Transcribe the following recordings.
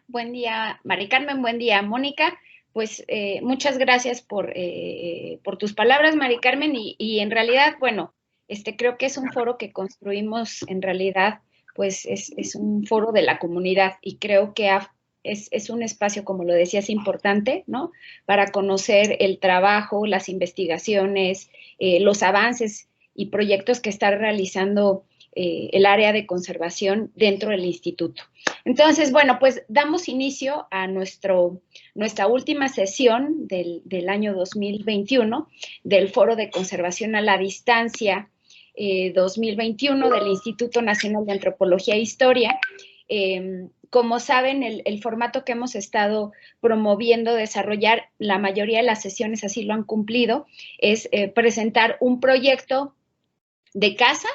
buen día, Mari Carmen, buen día, Mónica. Pues muchas gracias por tus palabras, Mari Carmen, y en realidad, bueno, creo que es un foro que construimos en realidad, pues es un foro de la comunidad y creo que es un espacio, como lo decías, importante, ¿no? Para conocer el trabajo, las investigaciones, los avances y proyectos que está realizando el área de conservación dentro del instituto. Entonces, bueno, pues damos inicio a nuestra última sesión del año 2021 del Foro de Conservación a la Distancia 2021 del Instituto Nacional de Antropología e Historia. Como saben, el formato que hemos estado promoviendo, desarrollar, la mayoría de las sesiones así lo han cumplido, es presentar un proyecto de casa,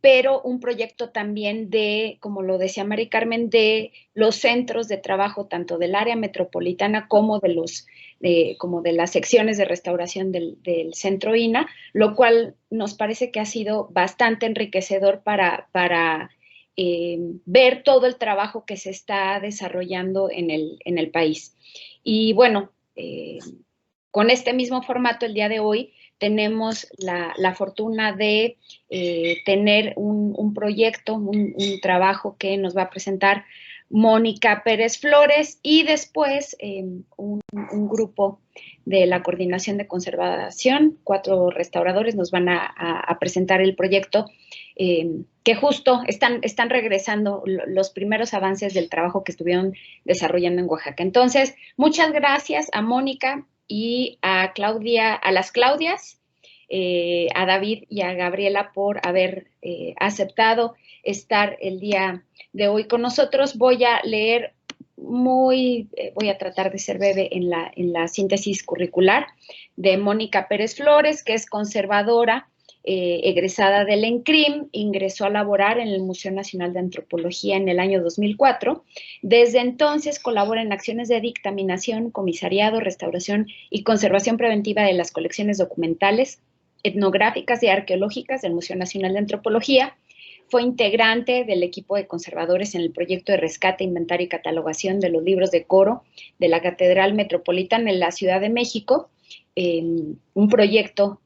pero un proyecto también de, como lo decía Mari Carmen, de los centros de trabajo tanto del área metropolitana como de las secciones de restauración del centro INA, lo cual nos parece que ha sido bastante enriquecedor para ver todo el trabajo que se está desarrollando en el país. Y bueno, con este mismo formato el día de hoy tenemos la fortuna de tener un proyecto, un trabajo que nos va a presentar Mónica Pérez Flores y después un grupo de la Coordinación de Conservación, 4 restauradores nos van a presentar el proyecto que justo están regresando los primeros avances del trabajo que estuvieron desarrollando en Oaxaca. Entonces, muchas gracias a Mónica y a Claudia, a las Claudias, a David y a Gabriela por haber aceptado estar el día de hoy con nosotros. Voy a leer voy a tratar de ser breve en la síntesis curricular de Mónica Pérez Flores, que es conservadora, egresada del ENCRIM, ingresó a laborar en el Museo Nacional de Antropología en el año 2004. Desde entonces colabora en acciones de dictaminación, comisariado, restauración y conservación preventiva de las colecciones documentales, etnográficas y arqueológicas del Museo Nacional de Antropología. Fue integrante del equipo de conservadores en el proyecto de rescate, inventario y catalogación de los libros de coro de la Catedral Metropolitana en la Ciudad de México, un proyecto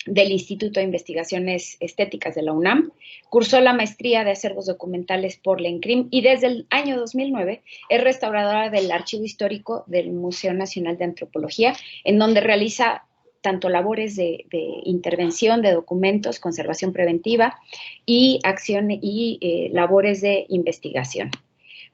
del Instituto de Investigaciones Estéticas de la UNAM, cursó la maestría de acervos documentales por la ENCRIM y desde el año 2009 es restauradora del Archivo Histórico del Museo Nacional de Antropología, en donde realiza tanto labores de intervención de documentos, conservación preventiva y acción y labores de investigación.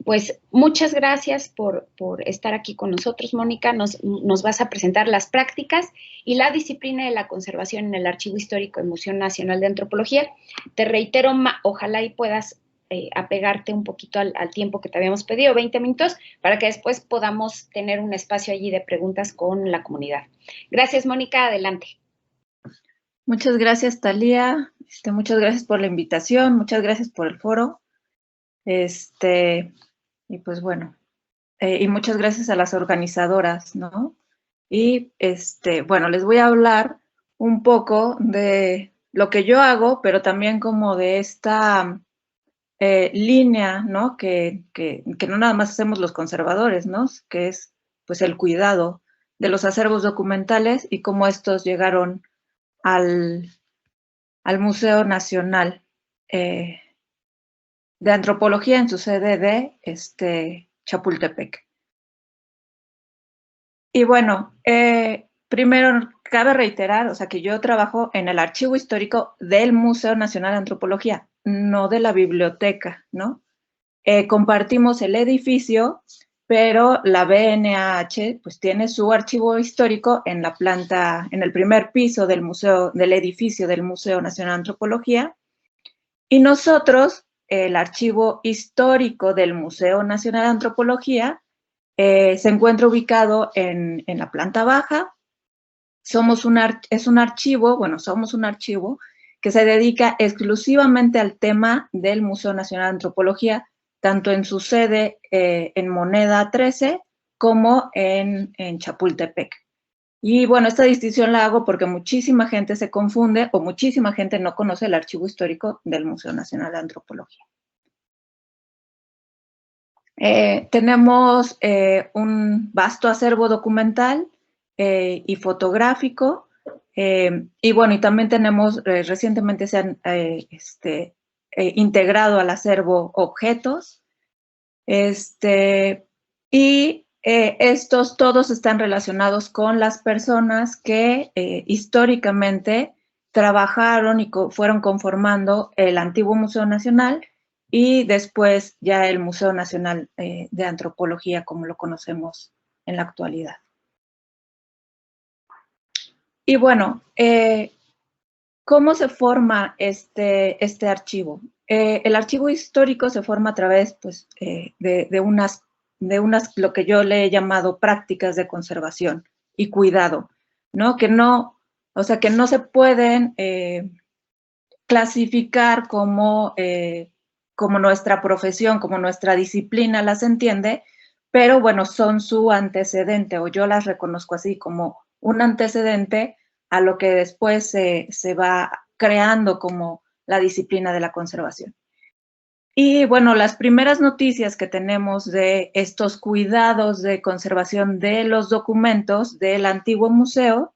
Pues muchas gracias por estar aquí con nosotros, Mónica. Nos vas a presentar las prácticas y la disciplina de la conservación en el Archivo Histórico del Museo Nacional de Antropología. Te reitero, ojalá y puedas apegarte un poquito al tiempo que te habíamos pedido, 20 minutos, para que después podamos tener un espacio allí de preguntas con la comunidad. Gracias, Mónica. Adelante. Muchas gracias, Thalía. Muchas gracias por la invitación, muchas gracias por el foro. Y pues bueno, y muchas gracias a las organizadoras, ¿no? Y bueno, les voy a hablar un poco de lo que yo hago, pero también como de esta línea, ¿no? Que no nada más hacemos los conservadores, ¿no? Que es pues el cuidado de los acervos documentales y cómo estos llegaron al Museo Nacional de Antropología en su sede de Chapultepec. Y bueno, primero cabe reiterar, o sea, que yo trabajo en el Archivo Histórico del Museo Nacional de Antropología, no de la biblioteca, ¿no? Compartimos el edificio, pero la BNAH pues tiene su archivo histórico en la planta, en el primer piso del museo, del edificio del Museo Nacional de Antropología, y nosotros, el archivo histórico del Museo Nacional de Antropología, se encuentra ubicado en la planta baja. Somos un archivo que se dedica exclusivamente al tema del Museo Nacional de Antropología, tanto en su sede en Moneda 13 como en Chapultepec. Y bueno, esta distinción la hago porque muchísima gente se confunde o muchísima gente no conoce el archivo histórico del Museo Nacional de Antropología. Tenemos un vasto acervo documental y fotográfico, y bueno, y también tenemos, recientemente se han integrado al acervo objetos, y estos todos están relacionados con las personas que históricamente trabajaron y fueron conformando el antiguo Museo Nacional y después ya el Museo Nacional de Antropología, como lo conocemos en la actualidad. Y bueno, ¿cómo se forma este archivo? El archivo histórico se forma a través pues, de unas, lo que yo le he llamado prácticas de conservación y cuidado, ¿no? Que no se pueden clasificar como nuestra profesión, como nuestra disciplina las entiende, pero bueno, son su antecedente, o yo las reconozco así como un antecedente a lo que después se va creando como la disciplina de la conservación. Y bueno, las primeras noticias que tenemos de estos cuidados de conservación de los documentos del antiguo museo,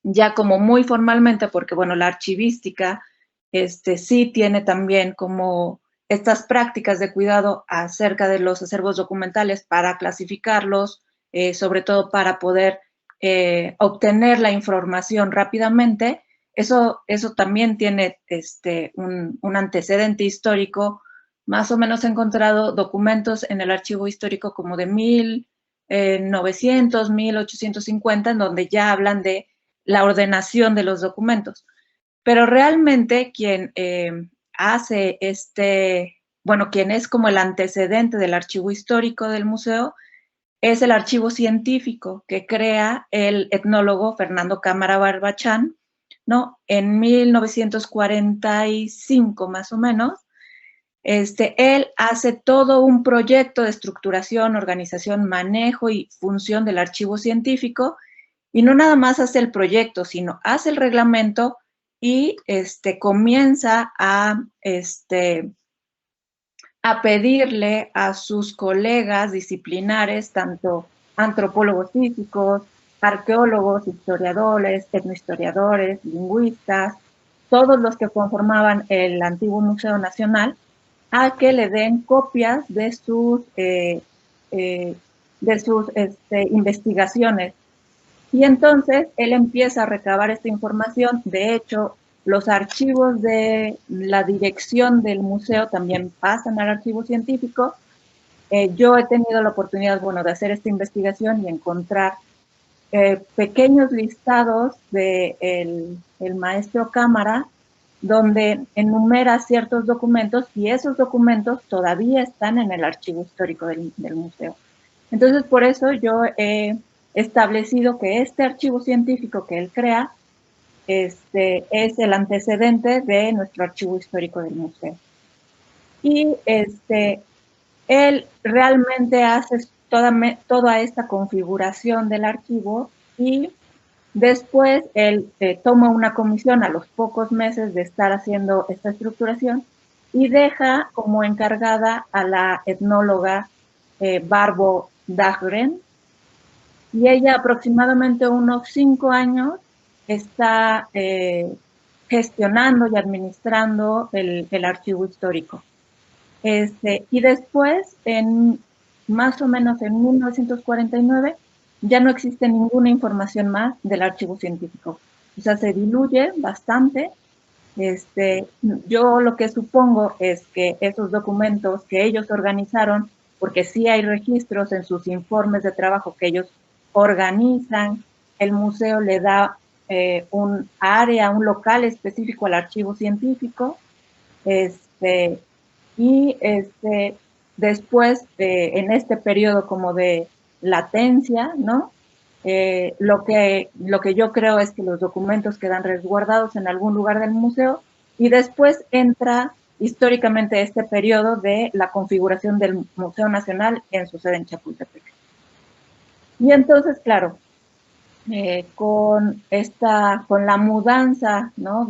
ya como muy formalmente, porque bueno, la archivística sí tiene también como estas prácticas de cuidado acerca de los acervos documentales para clasificarlos, sobre todo para poder obtener la información rápidamente. Eso también tiene un antecedente histórico. Más o menos he encontrado documentos en el archivo histórico como de 1900, 1850, en donde ya hablan de la ordenación de los documentos. Pero realmente quien hace quien es como el antecedente del archivo histórico del museo, es el archivo científico que crea el etnólogo Fernando Cámara Barbachán, ¿no? En 1945 más o menos. Él hace todo un proyecto de estructuración, organización, manejo y función del archivo científico, y no nada más hace el proyecto, sino hace el reglamento y comienza a pedirle a sus colegas disciplinares, tanto antropólogos físicos, arqueólogos, historiadores, etnohistoriadores, lingüistas, todos los que conformaban el antiguo Museo Nacional, a que le den copias de sus investigaciones. Y entonces él empieza a recabar esta información. De hecho, los archivos de la dirección del museo también pasan al archivo científico. Yo he tenido la oportunidad, bueno, de hacer esta investigación y encontrar pequeños listados del maestro Cámara, donde enumera ciertos documentos, y esos documentos todavía están en el archivo histórico del museo. Entonces, por eso yo he establecido que este archivo científico que él crea es el antecedente de nuestro archivo histórico del museo. Y él realmente hace toda esta configuración del archivo, y después él toma una comisión a los pocos meses de estar haciendo esta estructuración y deja como encargada a la etnóloga Barbo Dagren, y ella aproximadamente unos 5 años está gestionando y administrando el archivo histórico. Y después, más o menos en 1949, ya no existe ninguna información más del archivo científico. O sea, se diluye bastante. Yo lo que supongo es que esos documentos que ellos organizaron, porque sí hay registros en sus informes de trabajo que ellos organizan, el museo le da un área, un local específico al archivo científico, y después, en este periodo como de latencia, ¿no? Lo que yo creo es que los documentos quedan resguardados en algún lugar del museo, y después entra históricamente este periodo de la configuración del Museo Nacional en su sede en Chapultepec. Y entonces, claro, con la mudanza, ¿no?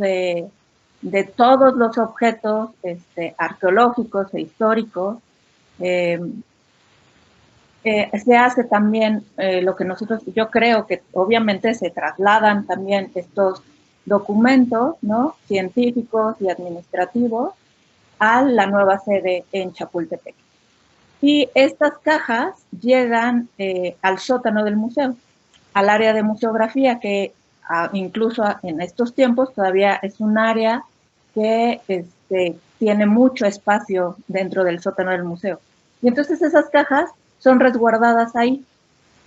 de todos los objetos arqueológicos e históricos, se hace también lo que yo creo que obviamente se trasladan también estos documentos, ¿no?, científicos y administrativos a la nueva sede en Chapultepec. Y estas cajas llegan al sótano del museo, al área de museografía, que incluso en estos tiempos todavía es un área que tiene mucho espacio dentro del sótano del museo. Y entonces esas cajas son resguardadas ahí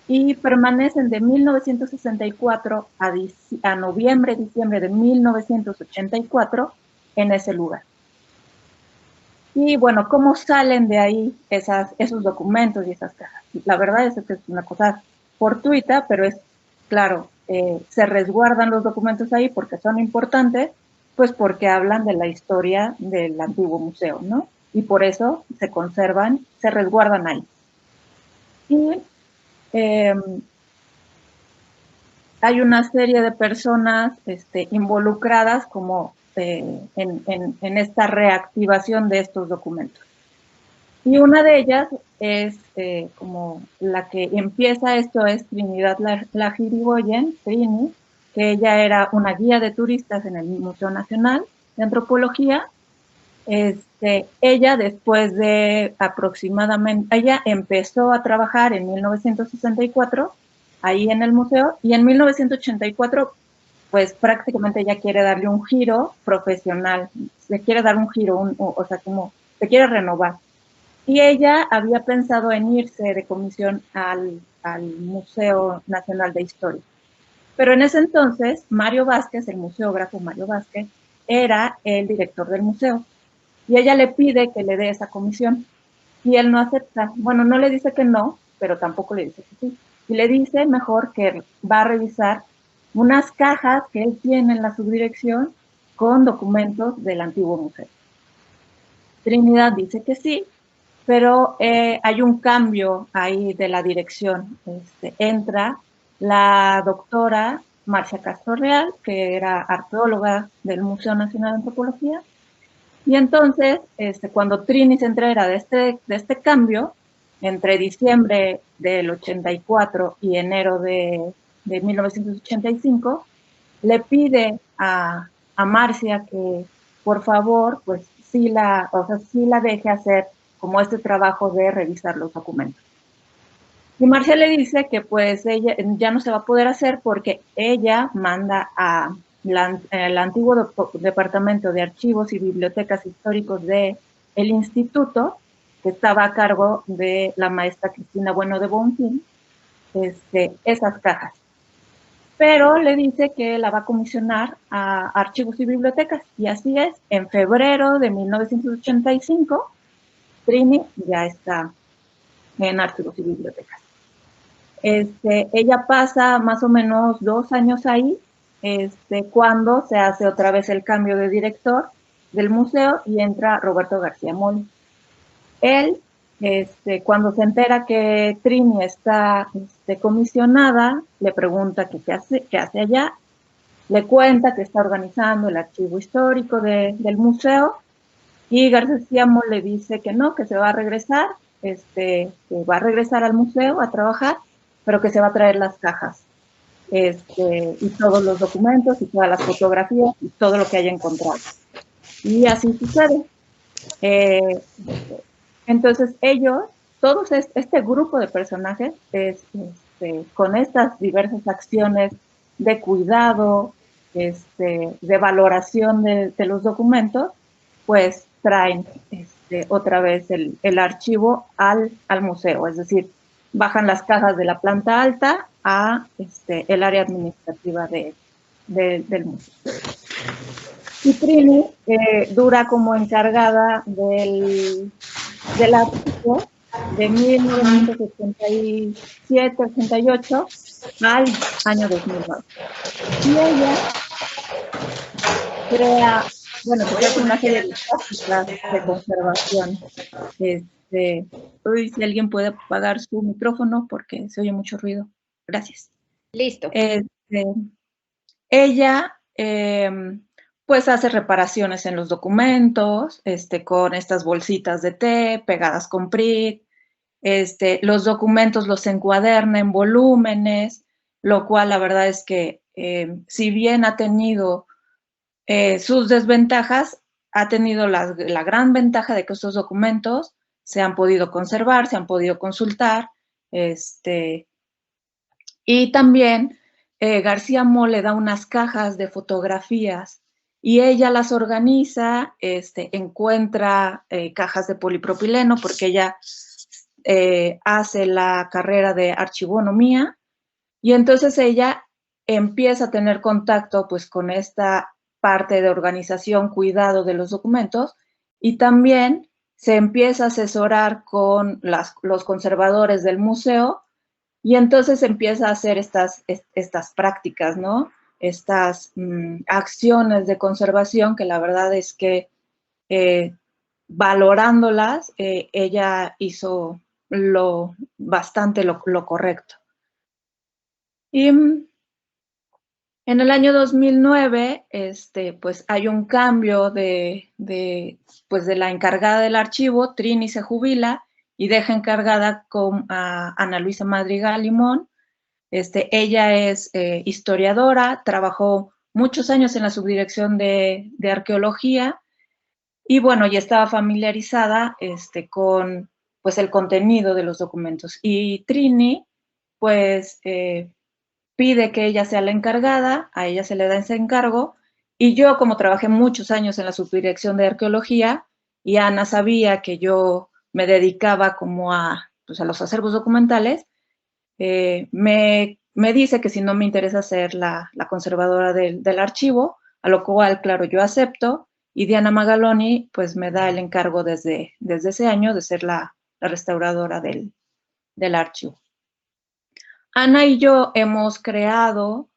y permanecen de 1964 a noviembre, diciembre de 1984 en ese lugar. Y bueno, ¿cómo salen de ahí esos documentos y esas cajas? La verdad es que es una cosa fortuita, pero es claro, se resguardan los documentos ahí porque son importantes, pues porque hablan de la historia del antiguo museo, ¿no? Y por eso se conservan, se resguardan ahí. Y hay una serie de personas involucradas como en esta reactivación de estos documentos. Y una de ellas es como la que empieza esto, es Trinidad Lajirigoyen, Trini, que ella era una guía de turistas en el Museo Nacional de Antropología. Ella después de aproximadamente, ella empezó a trabajar en 1964 ahí en el museo y en 1984 pues prácticamente ella quiere darle un giro profesional, se quiere dar un giro, o sea, como se quiere renovar. Y ella había pensado en irse de comisión al Museo Nacional de Historia. Pero en ese entonces, Mario Vázquez, el museógrafo Mario Vázquez, era el director del museo. Y ella le pide que le dé esa comisión. Y él no acepta. Bueno, no le dice que no, pero tampoco le dice que sí. Y le dice mejor que va a revisar unas cajas que él tiene en la subdirección con documentos del antiguo museo. Trinidad dice que sí, pero hay un cambio ahí de la dirección. Entra la doctora Marcia Castro Real, que era arqueóloga del Museo Nacional de Antropología, y entonces, cuando Trini se entera de este cambio, entre diciembre del 84 y enero de 1985, le pide a Marcia que, por favor, pues sí la deje hacer como este trabajo de revisar los documentos. Y Marcia le dice que pues ella ya no se va a poder hacer porque ella manda a el antiguo Departamento de Archivos y Bibliotecas Históricos del Instituto, que estaba a cargo de la maestra Cristina Bueno de Bonfim, esas cajas. Pero le dice que la va a comisionar a Archivos y Bibliotecas. Y así es, en febrero de 1985, Trini ya está en Archivos y Bibliotecas. Ella pasa más o menos 2 años ahí, cuando se hace otra vez el cambio de director del museo y entra Roberto García Moll. Él, cuando se entera que Trini está comisionada, le pregunta qué hace allá, le cuenta que está organizando el archivo histórico del museo y García Moll le dice que no, que se va a regresar, que va a regresar al museo a trabajar, pero que se va a traer las cajas, y todos los documentos y todas las fotografías y todo lo que haya encontrado. Y así sucede. Entonces ellos, todos este grupo de personajes, con estas diversas acciones de cuidado, de valoración de los documentos, pues traen otra vez el archivo al museo, es decir, bajan las cajas de la planta alta a el área administrativa del museo. Y Trini dura como encargada del archivo de 1987-88 al año 2009. Y ella crea, bueno, pues hace una serie de prácticas de conservación. Uy, si alguien puede apagar su micrófono porque se oye mucho ruido. Gracias. Listo. Ella pues hace reparaciones en los documentos, con estas bolsitas de té pegadas con PRIT, Los documentos los encuaderna en volúmenes, lo cual la verdad es que si bien ha tenido sus desventajas, ha tenido la gran ventaja de que estos documentos se han podido conservar, se han podido consultar, y también García Mo le da unas cajas de fotografías y ella las organiza, encuentra cajas de polipropileno porque ella hace la carrera de archivonomía y entonces ella empieza a tener contacto pues con esta parte de organización, cuidado de los documentos y también se empieza a asesorar con los conservadores del museo y entonces empieza a hacer estas prácticas, ¿no? Estas acciones de conservación que la verdad es que valorándolas, ella hizo bastante lo correcto. Y en el año 2009, pues hay un cambio pues de la encargada del archivo. Trini se jubila y deja encargada a Ana Luisa Madrigal Limón. Ella es historiadora, trabajó muchos años en la subdirección de arqueología y bueno, ya estaba familiarizada con pues el contenido de los documentos. Y Trini, pues pide que ella sea la encargada, a ella se le da ese encargo, y yo, como trabajé muchos años en la subdirección de arqueología, y Ana sabía que yo me dedicaba como pues a los acervos documentales, me dice que si no me interesa ser la conservadora del archivo, a lo cual, claro, yo acepto, y Diana Magaloni, pues me da el encargo desde ese año de ser la restauradora del archivo. Ana y yo hemos creado,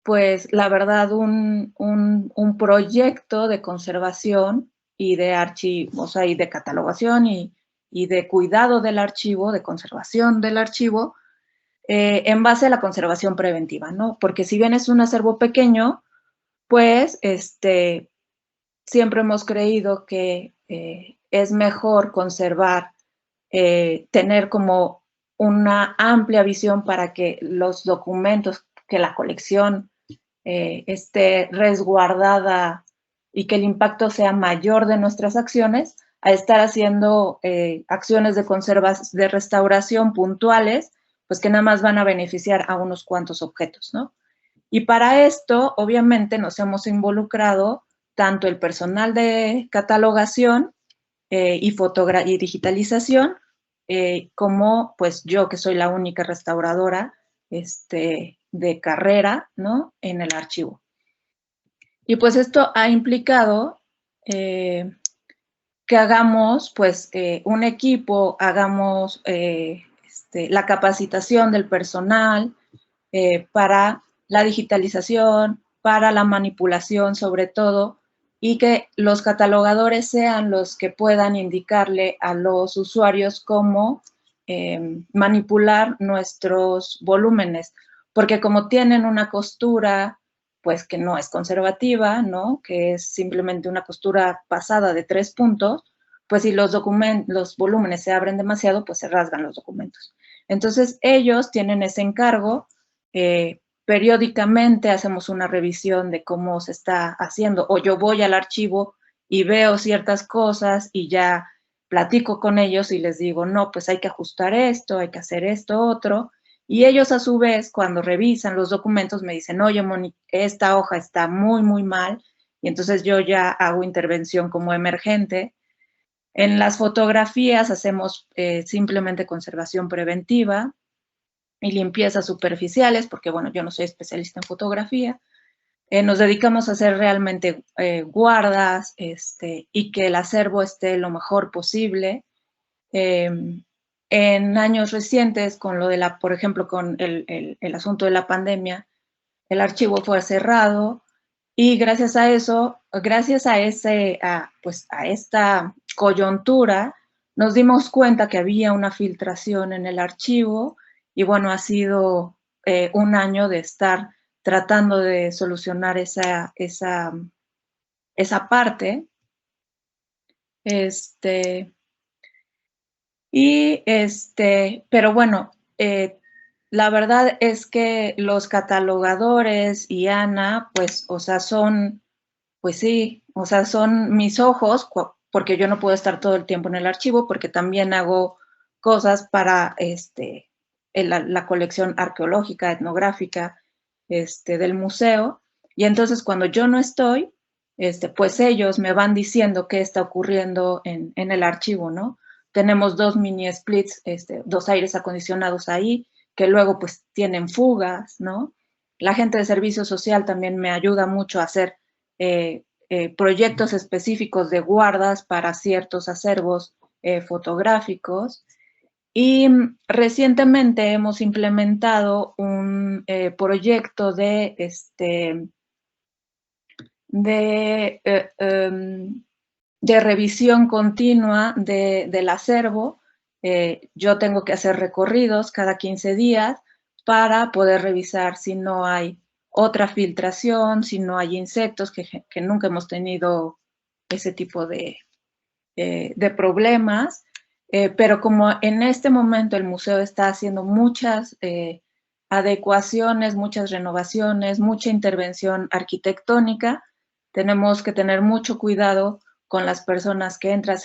pues la verdad, un proyecto de conservación y de archivo, o sea, y de catalogación y de cuidado del archivo, de conservación del archivo, en base a la conservación preventiva, ¿no? Porque si bien es un acervo pequeño, pues siempre hemos creído que es mejor conservar, tener como una amplia visión para que los documentos, que la colección esté resguardada y que el impacto sea mayor de nuestras acciones, a estar haciendo acciones de restauración puntuales, pues que nada más van a beneficiar a unos cuantos objetos, ¿no? Y para esto, obviamente, nos hemos involucrado tanto el personal de catalogación y digitalización, como pues yo, que soy la única restauradora de carrera, ¿no? En el archivo. Y pues esto ha implicado que hagamos pues un equipo, hagamos la capacitación del personal para la digitalización, para la manipulación sobre todo, y que los catalogadores sean los que puedan indicarle a los usuarios cómo manipular nuestros volúmenes, porque como tienen una costura pues que no es conservativa, ¿no? Que es simplemente una costura pasada de 3 puntos, pues si los volúmenes se abren demasiado, pues se rasgan los documentos. Entonces ellos tienen ese encargo. Periódicamente hacemos una revisión de cómo se está haciendo, o yo voy al archivo y veo ciertas cosas y ya platico con ellos y les digo, no, pues hay que ajustar esto, hay que hacer esto, otro, y ellos a su vez, cuando revisan los documentos, me dicen, oye, Moni, esta hoja está muy, muy mal, y entonces yo ya hago intervención como emergente. En las fotografías hacemos simplemente conservación preventiva y limpiezas superficiales, porque bueno, yo no soy especialista en fotografía. Nos dedicamos a hacer realmente guardas y que el acervo esté lo mejor posible. En años recientes, con lo de por ejemplo, con el asunto de la pandemia, el archivo fue cerrado y gracias a eso, gracias a esta coyuntura, nos dimos cuenta que había una filtración en el archivo y bueno, ha sido un año de estar tratando de solucionar esa parte. Y pero bueno, la verdad es que los catalogadores y Ana, pues, o sea, pues sí, o sea, son mis ojos, porque yo no puedo estar todo el tiempo en el archivo, porque también hago cosas para la colección arqueológica, etnográfica, del museo. Y entonces cuando yo no estoy, pues ellos me van diciendo qué está ocurriendo en el archivo, ¿no? Tenemos dos mini splits, dos aires acondicionados ahí, que luego pues tienen fugas, ¿no? La gente de servicio social también me ayuda mucho a hacer proyectos específicos de guardas para ciertos acervos fotográficos. Y recientemente hemos implementado un proyecto de, de revisión continua del acervo. Yo tengo que hacer recorridos cada 15 días para poder revisar si no hay otra filtración, si no hay insectos, que nunca hemos tenido ese tipo de problemas. Pero como en este momento el museo está haciendo muchas adecuaciones, muchas renovaciones, mucha intervención arquitectónica, tenemos que tener mucho cuidado con las personas que entran.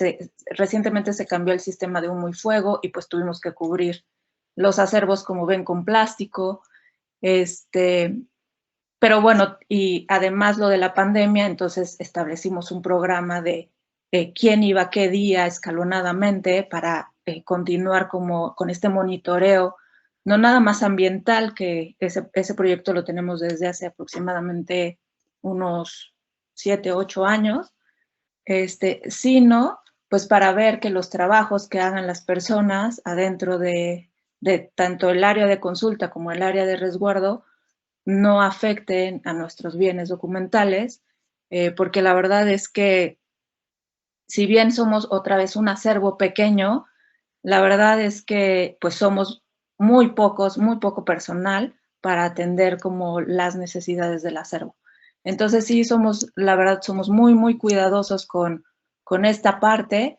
Recientemente se cambió el sistema de humo y fuego y pues tuvimos que cubrir los acervos, como ven, con plástico. Pero bueno, y además lo de la pandemia, entonces establecimos un programa de quién iba qué día escalonadamente para continuar con este monitoreo, no nada más ambiental, que ese proyecto lo tenemos desde hace aproximadamente unos 7, 8 años, sino pues para ver que los trabajos que hagan las personas adentro de tanto el área de consulta como el área de resguardo no afecten a nuestros bienes documentales, porque la verdad es que si bien somos otra vez un acervo pequeño, la verdad es que pues somos muy pocos, muy poco personal para atender como las necesidades del acervo. Entonces sí la verdad, somos muy, muy cuidadosos con esta parte,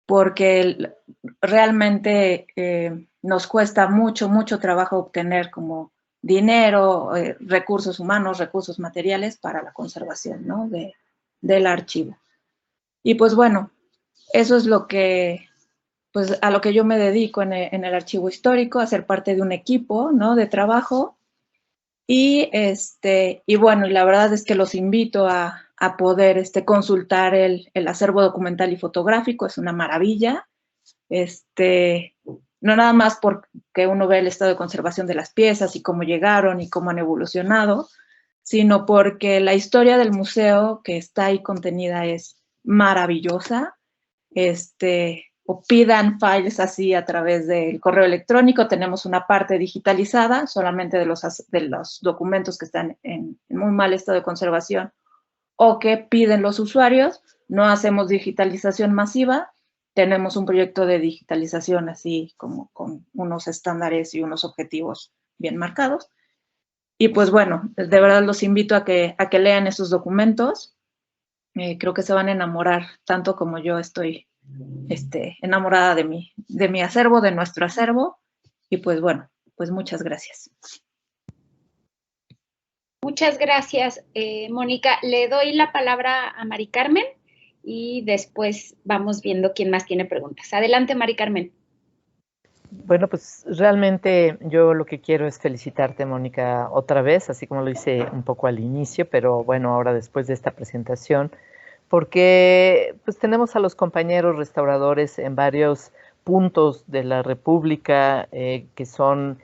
porque realmente nos cuesta mucho, mucho trabajo obtener como dinero, recursos humanos, recursos materiales para la conservación, ¿no? Del archivo. Y pues bueno, eso es pues a lo que yo me dedico en el archivo histórico, a ser parte de un equipo, ¿no? De trabajo. Y bueno, y la verdad es que los invito a poder consultar el acervo documental y fotográfico, es una maravilla. No nada más porque uno ve el estado de conservación de las piezas y cómo llegaron y cómo han evolucionado, sino porque la historia del museo que está ahí contenida es maravillosa. O pidan files así a través del correo electrónico. Tenemos una parte digitalizada solamente de los documentos que están en muy mal estado de conservación o que piden los usuarios. No hacemos digitalización masiva, tenemos un proyecto de digitalización así como con unos estándares y unos objetivos bien marcados. Y pues bueno, de verdad los invito a que lean esos documentos. Creo que se van a enamorar tanto como yo estoy enamorada de mi acervo, de nuestro acervo. Y pues bueno, pues muchas gracias. Muchas gracias, Mónica. Le doy la palabra a Mari Carmen y después vamos viendo quién más tiene preguntas. Adelante, Mari Carmen. Bueno, pues realmente yo lo que quiero es felicitarte, Mónica, otra vez, así como lo hice un poco al inicio, pero bueno, ahora después de esta presentación, porque pues tenemos a los compañeros restauradores en varios puntos de la República que son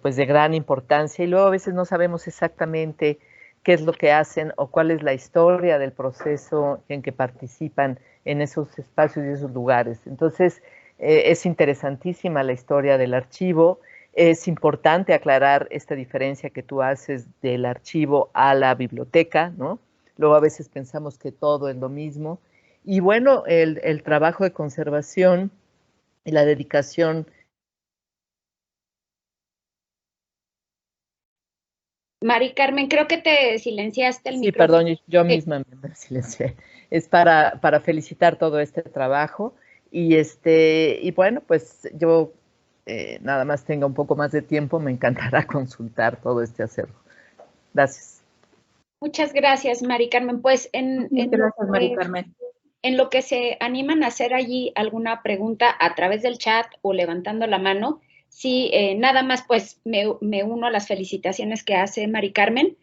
pues de gran importancia y luego a veces no sabemos exactamente qué es lo que hacen o cuál es la historia del proceso en que participan en esos espacios y esos lugares. Entonces, es interesantísima la historia del archivo. Es importante aclarar esta diferencia que tú haces del archivo a la biblioteca, ¿no? Luego a veces pensamos que todo es lo mismo. Y bueno, el trabajo de conservación y la dedicación. Mari Carmen, creo que te silenciaste el Sí, micrófono. perdón, yo misma me silencié. Es para felicitar todo este trabajo Y bueno, pues yo nada más tenga un poco más de tiempo, me encantará consultar todo este acervo. Gracias. Muchas gracias, Mari Carmen. Pues Gracias, Mari Carmen. En lo que se animan a hacer allí alguna pregunta a través del chat o levantando la mano, sí, nada más pues me uno a las felicitaciones que hace Mari Carmen.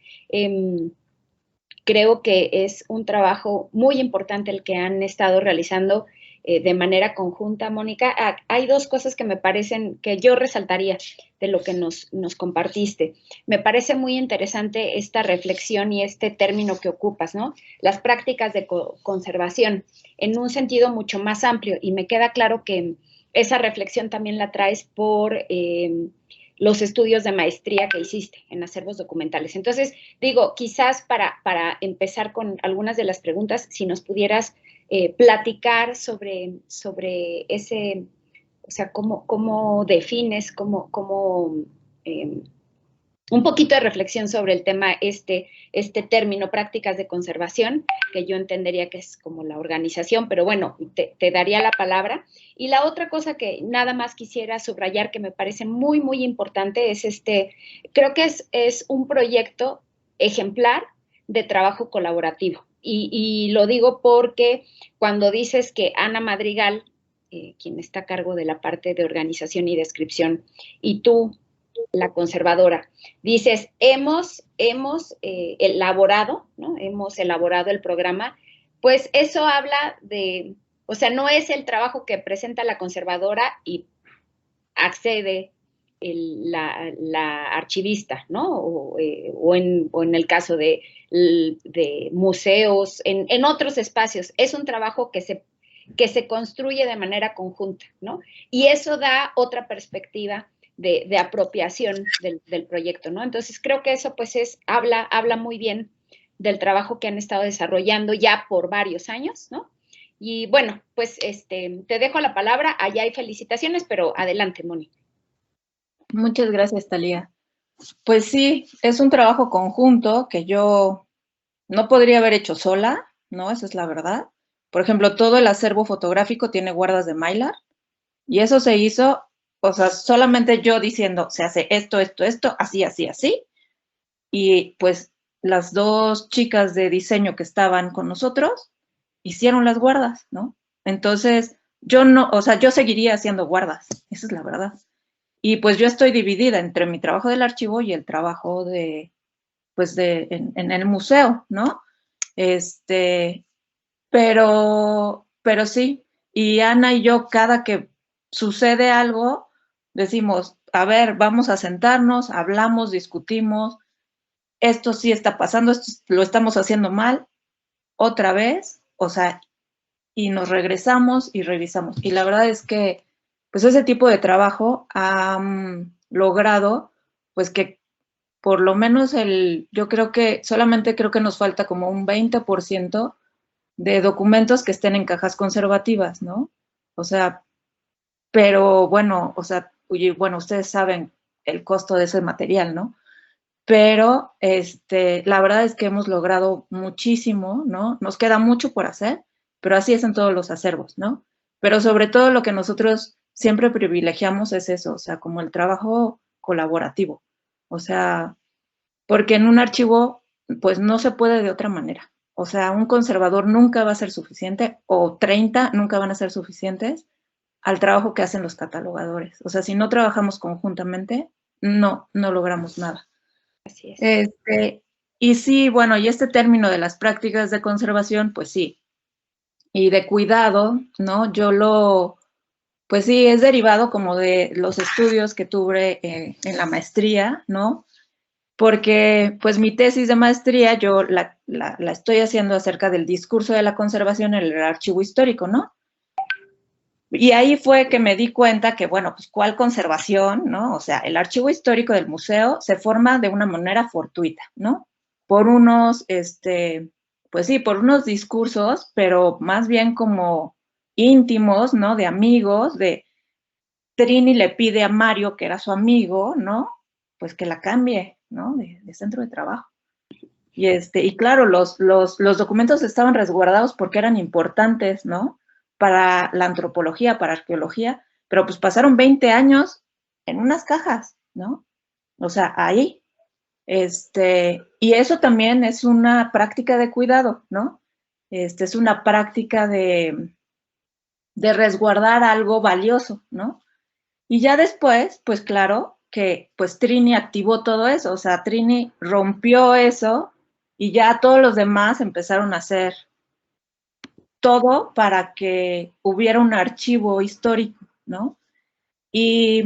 Creo que es un trabajo muy importante el que han estado realizando de manera conjunta, Mónica. Hay dos cosas que me parecen que yo resaltaría de lo que nos compartiste. Me parece muy interesante esta reflexión y este término que ocupas, ¿no? Las prácticas de conservación en un sentido mucho más amplio, y me queda claro que esa reflexión también la traes por los estudios de maestría que hiciste en acervos documentales. Entonces, digo, quizás para empezar con algunas de las preguntas, si nos pudieras platicar sobre ese, o sea, cómo defines, un poquito de reflexión sobre el tema, este término, prácticas de conservación, que yo entendería que es como la organización, pero bueno, te daría la palabra. Y la otra cosa que nada más quisiera subrayar, que me parece muy, muy importante, es creo que es un proyecto ejemplar de trabajo colaborativo. Y lo digo porque cuando dices que Ana Madrigal, quien está a cargo de la parte de organización y descripción, y tú, la conservadora, dices, hemos elaborado, ¿no? Hemos elaborado el programa, pues eso habla de, o sea, no es el trabajo que presenta la conservadora y accede la archivista, ¿no? O en el caso de museos, en otros espacios. Es un trabajo que se construye de manera conjunta, ¿no? Y eso da otra perspectiva de apropiación del proyecto, ¿no? Entonces creo que eso pues habla muy bien del trabajo que han estado desarrollando ya por varios años, ¿no? Y bueno, pues te dejo la palabra, allá hay felicitaciones, pero adelante, Moni. Muchas gracias, Thalía. Pues sí, es un trabajo conjunto que yo no podría haber hecho sola, ¿no? Esa es la verdad. Por ejemplo, todo el acervo fotográfico tiene guardas de Mylar y eso se hizo, o sea, solamente yo diciendo, se hace esto, así, así, así. Y pues las dos chicas de diseño que estaban con nosotros hicieron las guardas, ¿no? Entonces, yo no, o sea, yo seguiría haciendo guardas, esa es la verdad. Y pues yo estoy dividida entre mi trabajo del archivo y el trabajo en el museo, ¿no? Pero sí, y Ana y yo, cada que sucede algo, decimos, a ver, vamos a sentarnos, hablamos, discutimos, esto sí está pasando, esto lo estamos haciendo mal, otra vez, o sea, y nos regresamos y revisamos. Y la verdad es que, pues ese tipo de trabajo ha logrado, pues que por lo menos yo solamente creo que nos falta como un 20% de documentos que estén en cajas conservativas, ¿no? O sea, pero bueno, o sea, bueno, ustedes saben el costo de ese material, ¿no? Pero la verdad es que hemos logrado muchísimo, ¿no? Nos queda mucho por hacer, pero así es en todos los acervos, ¿no? Pero sobre todo lo que nosotros siempre privilegiamos es eso, o sea, como el trabajo colaborativo. O sea, porque en un archivo, pues no se puede de otra manera. O sea, un conservador nunca va a ser suficiente, o 30 nunca van a ser suficientes al trabajo que hacen los catalogadores. O sea, si no trabajamos conjuntamente, no logramos nada. Así es. Y sí, bueno, y este término de las prácticas de conservación, pues sí, y de cuidado, ¿no? Pues sí, es derivado como de los estudios que tuve en la maestría, ¿no? Porque pues mi tesis de maestría yo la estoy haciendo acerca del discurso de la conservación en el archivo histórico, ¿no? Y ahí fue que me di cuenta que, bueno, pues cuál conservación, ¿no? O sea, el archivo histórico del museo se forma de una manera fortuita, ¿no? Por unos, pues sí, por unos discursos, pero más bien como íntimos, ¿no? De amigos, de Trini le pide a Mario, que era su amigo, ¿no? Pues que la cambie, ¿no? De centro de trabajo. Y claro, los documentos estaban resguardados porque eran importantes, ¿no? para la antropología, para arqueología, pero pues pasaron 20 años en unas cajas, ¿no? O sea, ahí. Y eso también es una práctica de cuidado, ¿no? Es una práctica de resguardar algo valioso, ¿no? Y ya después, pues claro, que pues Trini activó todo eso, o sea, Trini rompió eso y ya todos los demás empezaron a hacer todo para que hubiera un archivo histórico, ¿no? Y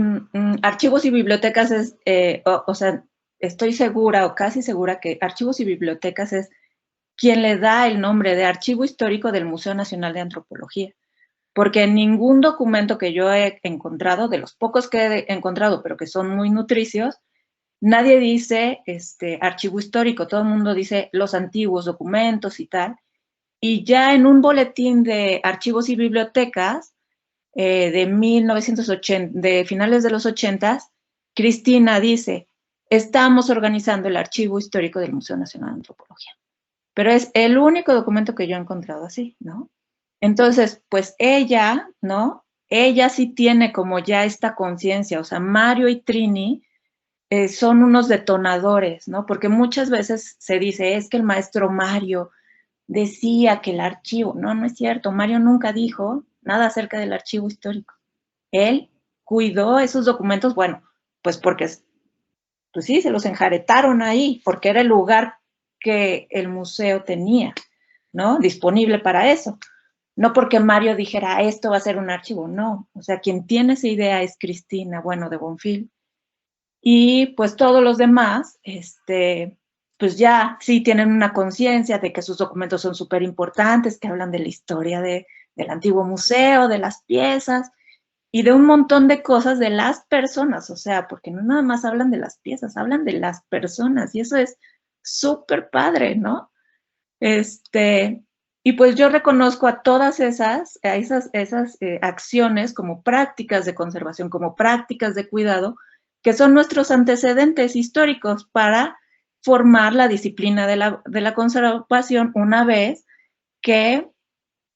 archivos y bibliotecas es, o sea, estoy segura o casi segura que archivos y bibliotecas es quien le da el nombre de Archivo Histórico del Museo Nacional de Antropología. Porque en ningún documento que yo he encontrado, de los pocos que he encontrado, pero que son muy nutricios, nadie dice archivo histórico, todo el mundo dice los antiguos documentos y tal. Y ya en un boletín de archivos y bibliotecas de 1980, de finales de los 80, Cristina dice, estamos organizando el archivo histórico del Museo Nacional de Antropología. Pero es el único documento que yo he encontrado así, ¿no? Entonces, pues ella, ¿no? Ella sí tiene como ya esta conciencia, o sea, Mario y Trini son unos detonadores, ¿no? Porque muchas veces se dice, es que el maestro Mario decía que el archivo, no, no es cierto, Mario nunca dijo nada acerca del archivo histórico. Él cuidó esos documentos, bueno, pues porque, pues sí, se los enjaretaron ahí, porque era el lugar que el museo tenía, ¿no? Disponible para eso. No porque Mario dijera, esto va a ser un archivo, no. O sea, quien tiene esa idea es Cristina, bueno, de Bonfil. Y pues todos los demás, pues ya sí tienen una conciencia de que sus documentos son súper importantes, que hablan de la historia del antiguo museo, de las piezas y de un montón de cosas de las personas, o sea, porque no nada más hablan de las piezas, hablan de las personas y eso es súper padre, ¿no? Y pues yo reconozco a todas esas acciones como prácticas de conservación, como prácticas de cuidado, que son nuestros antecedentes históricos para formar la disciplina de la conservación una vez que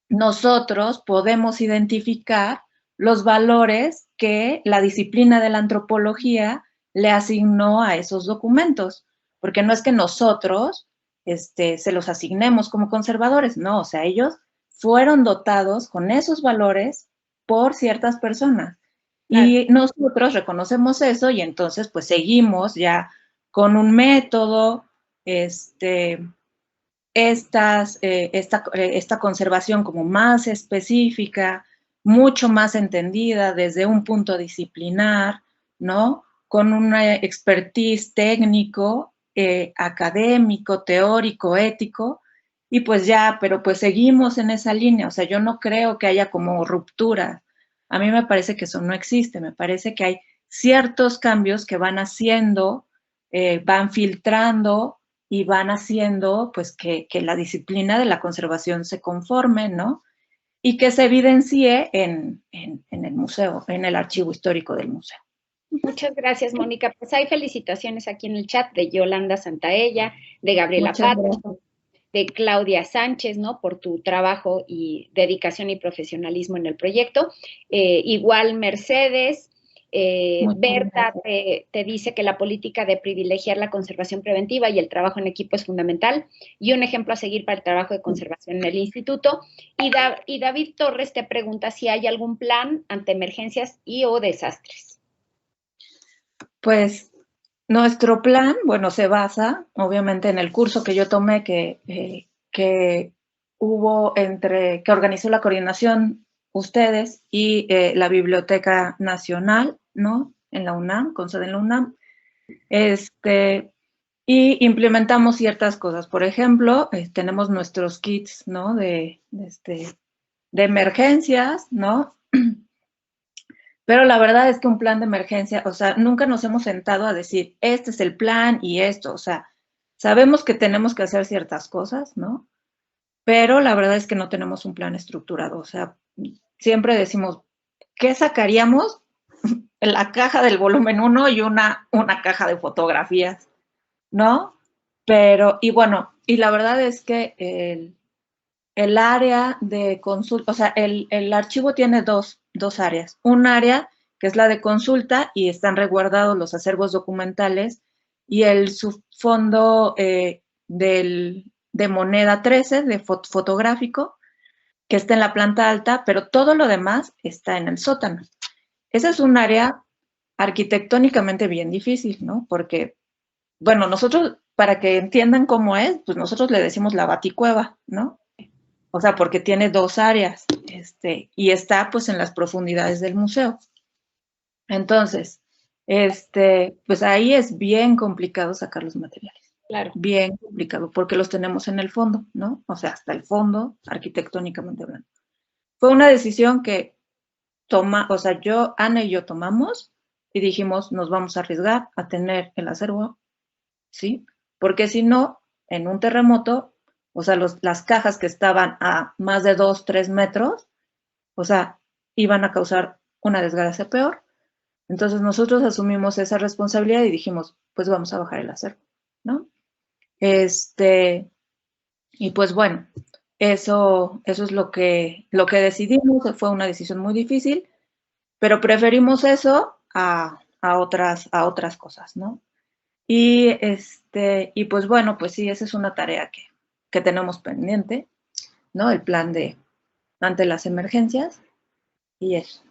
nosotros podemos identificar los valores que la disciplina de la antropología le asignó a esos documentos, porque no es que nosotros se los asignemos como conservadores, no, o sea, ellos fueron dotados con esos valores por ciertas personas. Claro. Y nosotros reconocemos eso y entonces pues seguimos ya con un método, esta conservación como más específica, mucho más entendida desde un punto disciplinar, ¿no? Con una expertise técnico, académico, teórico, ético, y pues ya, pero pues seguimos en esa línea, o sea, yo no creo que haya como ruptura. A mí me parece que eso no existe, me parece que hay ciertos cambios que van haciendo, van filtrando, y van haciendo pues que la disciplina de la conservación se conforme, ¿no? Y que se evidencie en el museo, en el archivo histórico del museo. Muchas gracias, Mónica. Pues hay felicitaciones aquí en el chat de Yolanda Santaella, de Gabriela Pato, de Claudia Sánchez, ¿no? Por tu trabajo y dedicación y profesionalismo en el proyecto. Igual Mercedes, Berta te dice que la política de privilegiar la conservación preventiva y el trabajo en equipo es fundamental y un ejemplo a seguir para el trabajo de conservación en el instituto. Y David Torres te pregunta si hay algún plan ante emergencias y o desastres. Pues nuestro plan, bueno, se basa obviamente en el curso que yo tomé que hubo que organizó la coordinación ustedes y la Biblioteca Nacional, ¿no? En la UNAM, con sede en la UNAM. Y implementamos ciertas cosas. Por ejemplo, tenemos nuestros kits, ¿no? De emergencias, ¿no? Pero la verdad es que un plan de emergencia, o sea, nunca nos hemos sentado a decir, este es el plan y esto, o sea, sabemos que tenemos que hacer ciertas cosas, ¿no? Pero la verdad es que no tenemos un plan estructurado, o sea, siempre decimos, ¿qué sacaríamos? La caja del volumen 1 y una caja de fotografías, ¿no? Pero, y bueno, y la verdad es que el área de consulta, o sea, el archivo tiene dos áreas. Un área que es la de consulta y están resguardados los acervos documentales y el subfondo de moneda 13, de fotográfico, que está en la planta alta, pero todo lo demás está en el sótano. Esa es un área arquitectónicamente bien difícil, ¿no? Porque, bueno, nosotros, para que entiendan cómo es, pues nosotros le decimos la baticueva, ¿no? O sea, porque tiene dos áreas, y está pues en las profundidades del museo. Entonces, pues ahí es bien complicado sacar los materiales. Claro. Bien complicado, porque los tenemos en el fondo, ¿no? O sea, hasta el fondo, arquitectónicamente hablando. Fue una decisión que o sea, Ana y yo tomamos y dijimos, nos vamos a arriesgar a tener el acervo, ¿sí? Porque si no, en un terremoto, o sea, las cajas que estaban a más de 2, 3 metros, o sea, iban a causar una desgracia peor. Entonces nosotros asumimos esa responsabilidad y dijimos, pues vamos a bajar el acervo, ¿no? Y pues bueno, eso es lo que decidimos. Fue una decisión muy difícil, pero preferimos eso a otras cosas, ¿no? Y pues bueno, pues sí, esa es una tarea que tenemos pendiente, ¿no? El plan ante las emergencias y eso.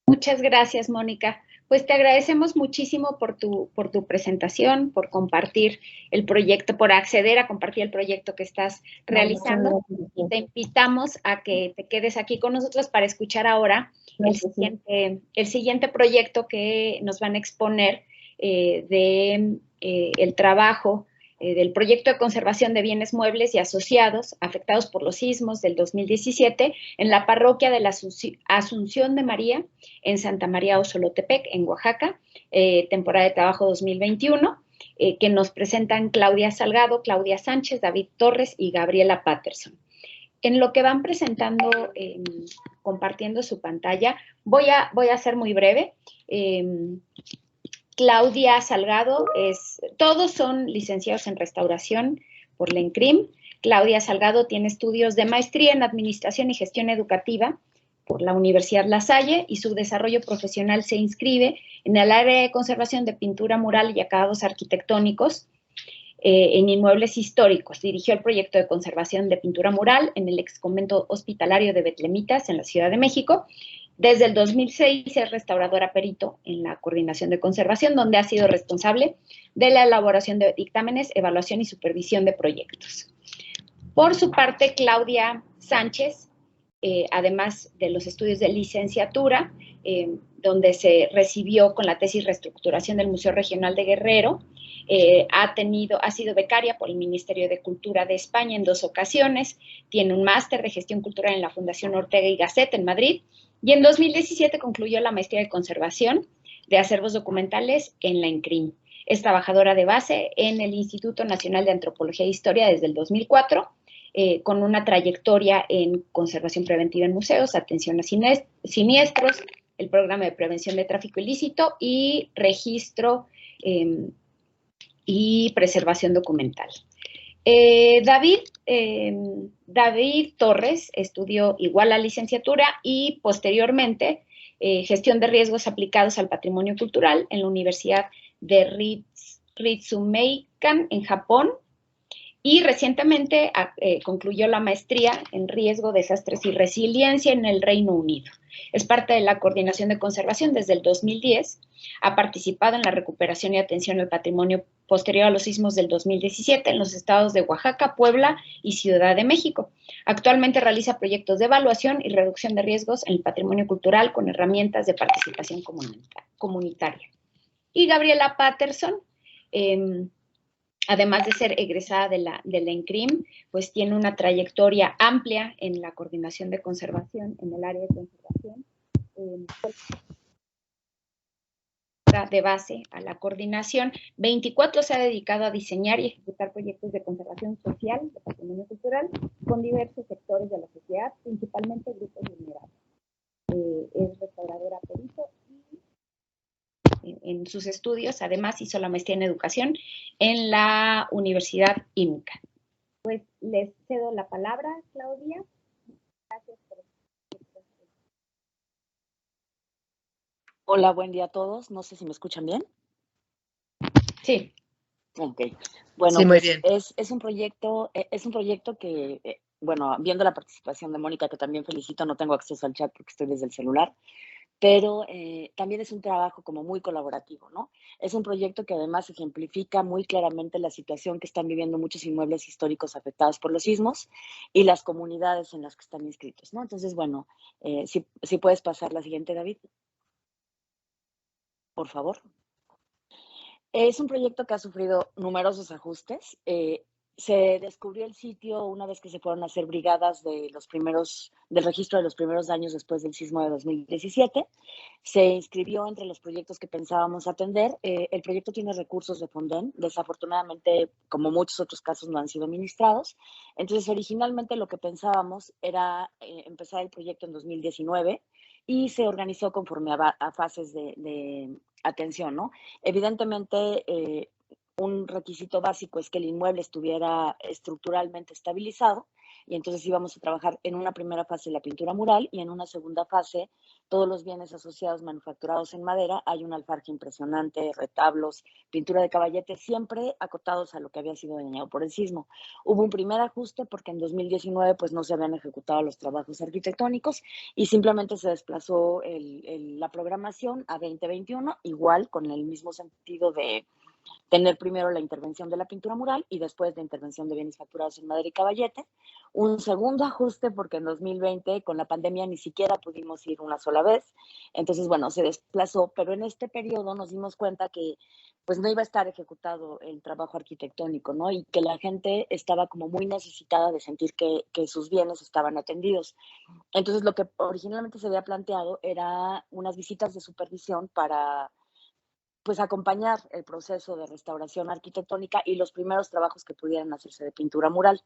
Muchas gracias, Mónica. Pues te agradecemos muchísimo por tu presentación, por compartir el proyecto, por acceder a compartir el proyecto que estás realizando. Y te invitamos a que te quedes aquí con nosotros para escuchar ahora el siguiente proyecto que nos van a exponer el trabajo del proyecto de conservación de bienes muebles y asociados afectados por los sismos del 2017 en la parroquia de la Asunción de María en Santa María Osolotepec, en Oaxaca, temporada de trabajo 2021, que nos presentan Claudia Salgado, Claudia Sánchez, David Torres y Gabriela Patterson. En lo que van presentando, compartiendo su pantalla, voy a ser muy breve. Claudia Salgado todos son licenciados en restauración por la ENCRIM. Claudia Salgado tiene estudios de maestría en Administración y Gestión Educativa por la Universidad La Salle y su desarrollo profesional se inscribe en el área de conservación de pintura mural y acabados arquitectónicos en inmuebles históricos. Dirigió el proyecto de conservación de pintura mural en el ex convento hospitalario de Betlemitas en la Ciudad de México. Desde el 2006 es restauradora perito en la Coordinación de Conservación, donde ha sido responsable de la elaboración de dictámenes, evaluación y supervisión de proyectos. Por su parte, Claudia Sánchez, además de los estudios de licenciatura, donde se recibió con la tesis Reestructuración del Museo Regional de Guerrero, ha sido becaria por el Ministerio de Cultura de España en 2 ocasiones, tiene un máster de gestión cultural en la Fundación Ortega y Gasset en Madrid, y en 2017 concluyó la maestría de conservación de acervos documentales en la ENCRIM. Es trabajadora de base en el Instituto Nacional de Antropología e Historia desde el 2004, con una trayectoria en conservación preventiva en museos, atención a siniestros, el programa de prevención de tráfico ilícito y registro y preservación documental. David Torres estudió igual la licenciatura y posteriormente gestión de riesgos aplicados al patrimonio cultural en la Universidad de Ritsumeikan en Japón y recientemente concluyó la maestría en riesgo, desastres y resiliencia en el Reino Unido. Es parte de la Coordinación de Conservación desde el 2010. Ha participado en la recuperación y atención al patrimonio posterior a los sismos del 2017 en los estados de Oaxaca, Puebla y Ciudad de México. Actualmente realiza proyectos de evaluación y reducción de riesgos en el patrimonio cultural con herramientas de participación comunitaria. Y Gabriela Patterson, además de ser egresada de la ENCRIM, pues tiene una trayectoria amplia en la coordinación de conservación, en el área de conservación, de base a la coordinación. 24 se ha dedicado a diseñar y ejecutar proyectos de conservación social, de patrimonio cultural, con diversos sectores de la sociedad, principalmente grupos vulnerables. Es restauradora perito y en sus estudios, además hizo la maestría en educación en la Universidad IMCA. Pues les cedo la palabra, Claudia. Gracias por... Hola, buen día a todos. No sé si me escuchan bien. Sí. Ok. Bueno, sí, muy pues bien. es un proyecto que, bueno, viendo la participación de Mónica, que también felicito, no tengo acceso al chat porque estoy desde el celular, pero también es un trabajo como muy colaborativo, ¿no? Es un proyecto que además ejemplifica muy claramente la situación que están viviendo muchos inmuebles históricos afectados por los sismos y las comunidades en las que están inscritos, ¿no? Entonces, bueno, si puedes pasar la siguiente, David, por favor. Es un proyecto que ha sufrido numerosos ajustes. Se descubrió el sitio una vez que se fueron a hacer brigadas del registro de los primeros daños después del sismo de 2017. Se inscribió entre los proyectos que pensábamos atender. El proyecto tiene recursos de Fonden. Desafortunadamente, como muchos otros casos, no han sido administrados. Entonces, originalmente lo que pensábamos era empezar el proyecto en 2019 y se organizó conforme a fases de atención, ¿no? Evidentemente, un requisito básico es que el inmueble estuviera estructuralmente estabilizado y entonces íbamos a trabajar en una primera fase la pintura mural y en una segunda fase todos los bienes asociados manufacturados en madera. Hay un alfarje impresionante, retablos, pintura de caballete, siempre acotados a lo que había sido dañado por el sismo. Hubo un primer ajuste porque en 2019 pues no se habían ejecutado los trabajos arquitectónicos y simplemente se desplazó la programación a 2021, igual con el mismo sentido de tener primero la intervención de la pintura mural y después la intervención de bienes facturados en madera y caballete. Un segundo ajuste porque en 2020 con la pandemia ni siquiera pudimos ir una sola vez. Entonces, bueno, se desplazó, pero en este periodo nos dimos cuenta que pues no iba a estar ejecutado el trabajo arquitectónico, ¿no? Y que la gente estaba como muy necesitada de sentir que sus bienes estaban atendidos. Entonces, lo que originalmente se había planteado era unas visitas de supervisión para pues acompañar el proceso de restauración arquitectónica y los primeros trabajos que pudieran hacerse de pintura mural.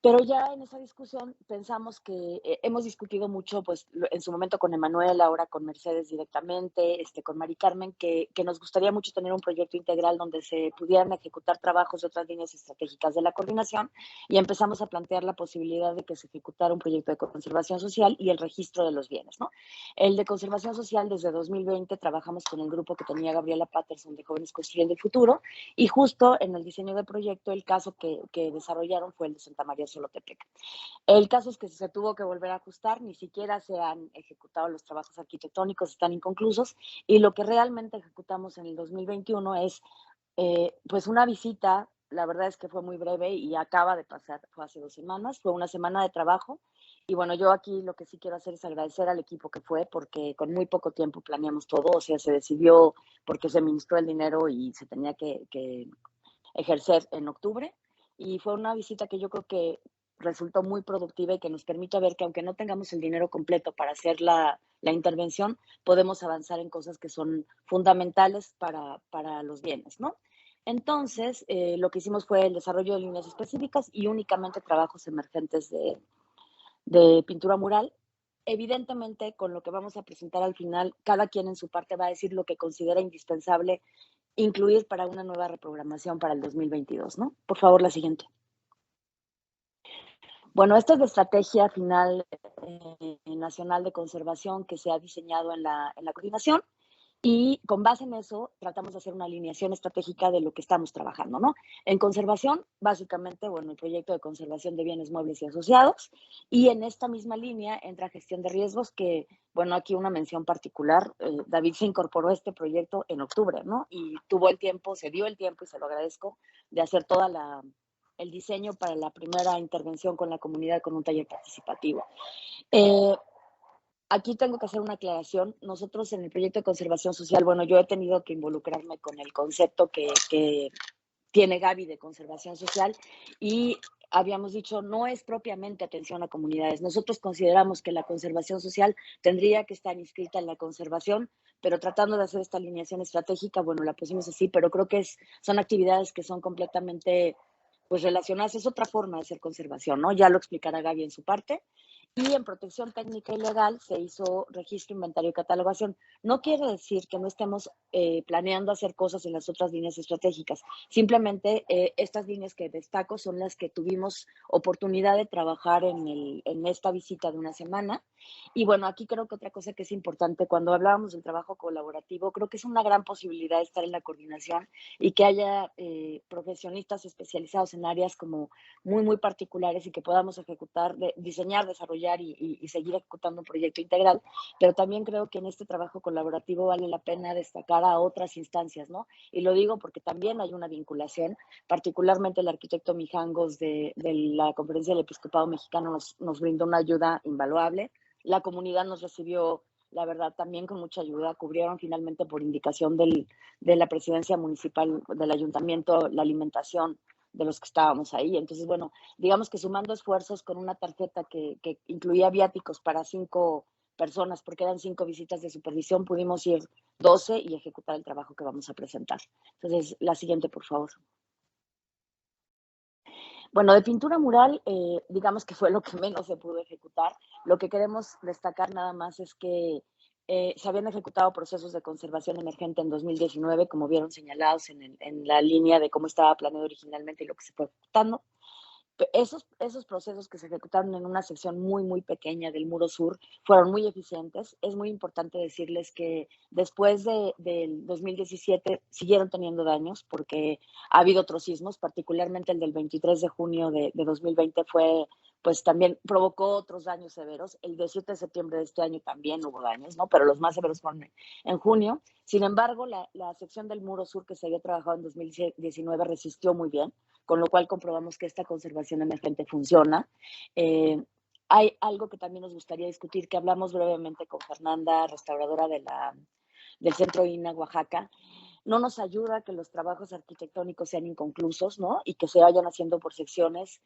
Pero ya en esa discusión pensamos que hemos discutido mucho, pues en su momento con Emanuel, ahora con Mercedes directamente, con Mari Carmen, que nos gustaría mucho tener un proyecto integral donde se pudieran ejecutar trabajos de otras líneas estratégicas de la coordinación y empezamos a plantear la posibilidad de que se ejecutara un proyecto de conservación social y el registro de los bienes, ¿no? El de conservación social desde 2020 trabajamos con el grupo que tenía Gabriela Patterson de Jóvenes Construyendo el Futuro y justo en el diseño del proyecto el caso que desarrollaron fue el de Santa María Solotepec. El caso es que se tuvo que volver a ajustar, ni siquiera se han ejecutado los trabajos arquitectónicos, están inconclusos, y lo que realmente ejecutamos en el 2021 es pues una visita, la verdad es que fue muy breve y acaba de pasar, fue hace 2 semanas, fue una semana de trabajo, y bueno, yo aquí lo que sí quiero hacer es agradecer al equipo que fue, porque con muy poco tiempo planeamos todo, o sea, se decidió porque se administró el dinero y se tenía que ejercer en octubre, y fue una visita que yo creo que resultó muy productiva y que nos permite ver que aunque no tengamos el dinero completo para hacer la intervención, podemos avanzar en cosas que son fundamentales para los bienes, ¿no? Entonces, lo que hicimos fue el desarrollo de líneas específicas y únicamente trabajos emergentes de pintura mural. Evidentemente, con lo que vamos a presentar al final, cada quien en su parte va a decir lo que considera indispensable incluir para una nueva reprogramación para el 2022, ¿no? Por favor, la siguiente. Bueno, esta es la estrategia final nacional de conservación que se ha diseñado en la coordinación y con base en eso tratamos de hacer una alineación estratégica de lo que estamos trabajando, ¿no? En conservación, básicamente, bueno, el proyecto de conservación de bienes muebles y asociados, y en esta misma línea entra gestión de riesgos que, bueno, aquí una mención particular, David se incorporó a este proyecto en octubre, ¿no? Y tuvo el tiempo, se dio el tiempo, y se lo agradezco, de hacer toda el diseño para la primera intervención con la comunidad con un taller participativo. Aquí tengo que hacer una aclaración. Nosotros en el proyecto de conservación social, bueno, yo he tenido que involucrarme con el concepto que tiene Gaby de conservación social y habíamos dicho, no es propiamente atención a comunidades. Nosotros consideramos que la conservación social tendría que estar inscrita en la conservación, pero tratando de hacer esta alineación estratégica, bueno, la pusimos así, pero creo que son actividades que son completamente pues relacionadas, es otra forma de hacer conservación, ¿no? Ya lo explicará Gaby en su parte. Y en protección técnica y legal se hizo registro, inventario y catalogación. No quiere decir que no estemos planeando hacer cosas en las otras líneas estratégicas. Simplemente estas líneas que destaco son las que tuvimos oportunidad de trabajar en esta visita de una semana. Y bueno, aquí creo que otra cosa que es importante, cuando hablábamos del trabajo colaborativo, creo que es una gran posibilidad estar en la coordinación y que haya profesionistas especializados en áreas como muy particulares y que podamos ejecutar, diseñar, desarrollar y seguir ejecutando un proyecto integral. Pero también creo que en este trabajo colaborativo vale la pena destacar a otras instancias, ¿no? Y lo digo porque también hay una vinculación, particularmente el arquitecto Mijangos de la Conferencia del Episcopado Mexicano nos brindó una ayuda invaluable. La comunidad nos recibió, la verdad, también con mucha ayuda. Cubrieron finalmente por indicación de la presidencia municipal del ayuntamiento la alimentación de los que estábamos ahí. Entonces, bueno, digamos que sumando esfuerzos con una tarjeta que incluía viáticos para 5 personas, porque eran 5 visitas de supervisión, pudimos ir 12 y ejecutar el trabajo que vamos a presentar. Entonces, la siguiente, por favor. Bueno, de pintura mural, digamos que fue lo que menos se pudo ejecutar. Lo que queremos destacar nada más es que se habían ejecutado procesos de conservación emergente en 2019, como vieron señalados en la línea de cómo estaba planeado originalmente y lo que se fue ejecutando. Esos procesos que se ejecutaron en una sección muy pequeña del muro sur fueron muy eficientes. Es muy importante decirles que después del 2017 siguieron teniendo daños porque ha habido otros sismos, particularmente el del 23 de junio de 2020 fue, pues también provocó otros daños severos. El 17 de septiembre de este año también hubo daños, ¿no? Pero los más severos fueron en junio. Sin embargo, la sección del muro sur que se había trabajado en 2019 resistió muy bien, con lo cual comprobamos que esta conservación emergente funciona. Hay algo que también nos gustaría discutir, que hablamos brevemente con Fernanda, restauradora del Centro INA Oaxaca. No nos ayuda que los trabajos arquitectónicos sean inconclusos, ¿no? Y que se vayan haciendo por secciones.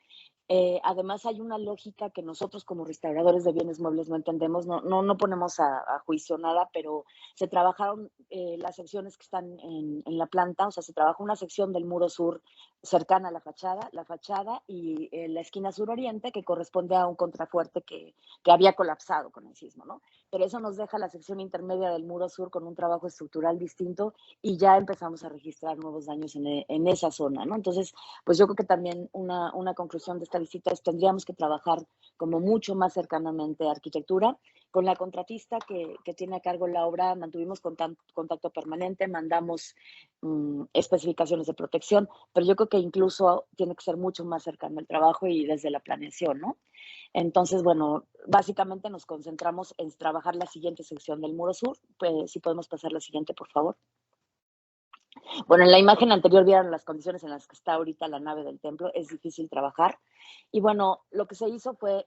Además, hay una lógica que nosotros como restauradores de bienes muebles no entendemos, no ponemos a juicio nada, pero se trabajaron las secciones que están en la planta, o sea, se trabajó una sección del muro sur cercana a la fachada y la esquina sur-oriente que corresponde a un contrafuerte que había colapsado con el sismo, ¿no? Pero eso nos deja la sección intermedia del muro sur con un trabajo estructural distinto y ya empezamos a registrar nuevos daños en esa zona, ¿no? Entonces, pues yo creo que también una conclusión de esta visita es tendríamos que trabajar como mucho más cercanamente arquitectura. Con la contratista que tiene a cargo la obra mantuvimos contacto permanente, mandamos especificaciones de protección, pero yo creo que incluso tiene que ser mucho más cercano el trabajo y desde la planeación, ¿no? Entonces, bueno, básicamente nos concentramos en trabajar la siguiente sección del muro sur. Pues, si podemos pasar la siguiente, por favor. Bueno, en la imagen anterior vieron las condiciones en las que está ahorita la nave del templo, es difícil trabajar. Y bueno, lo que se hizo fue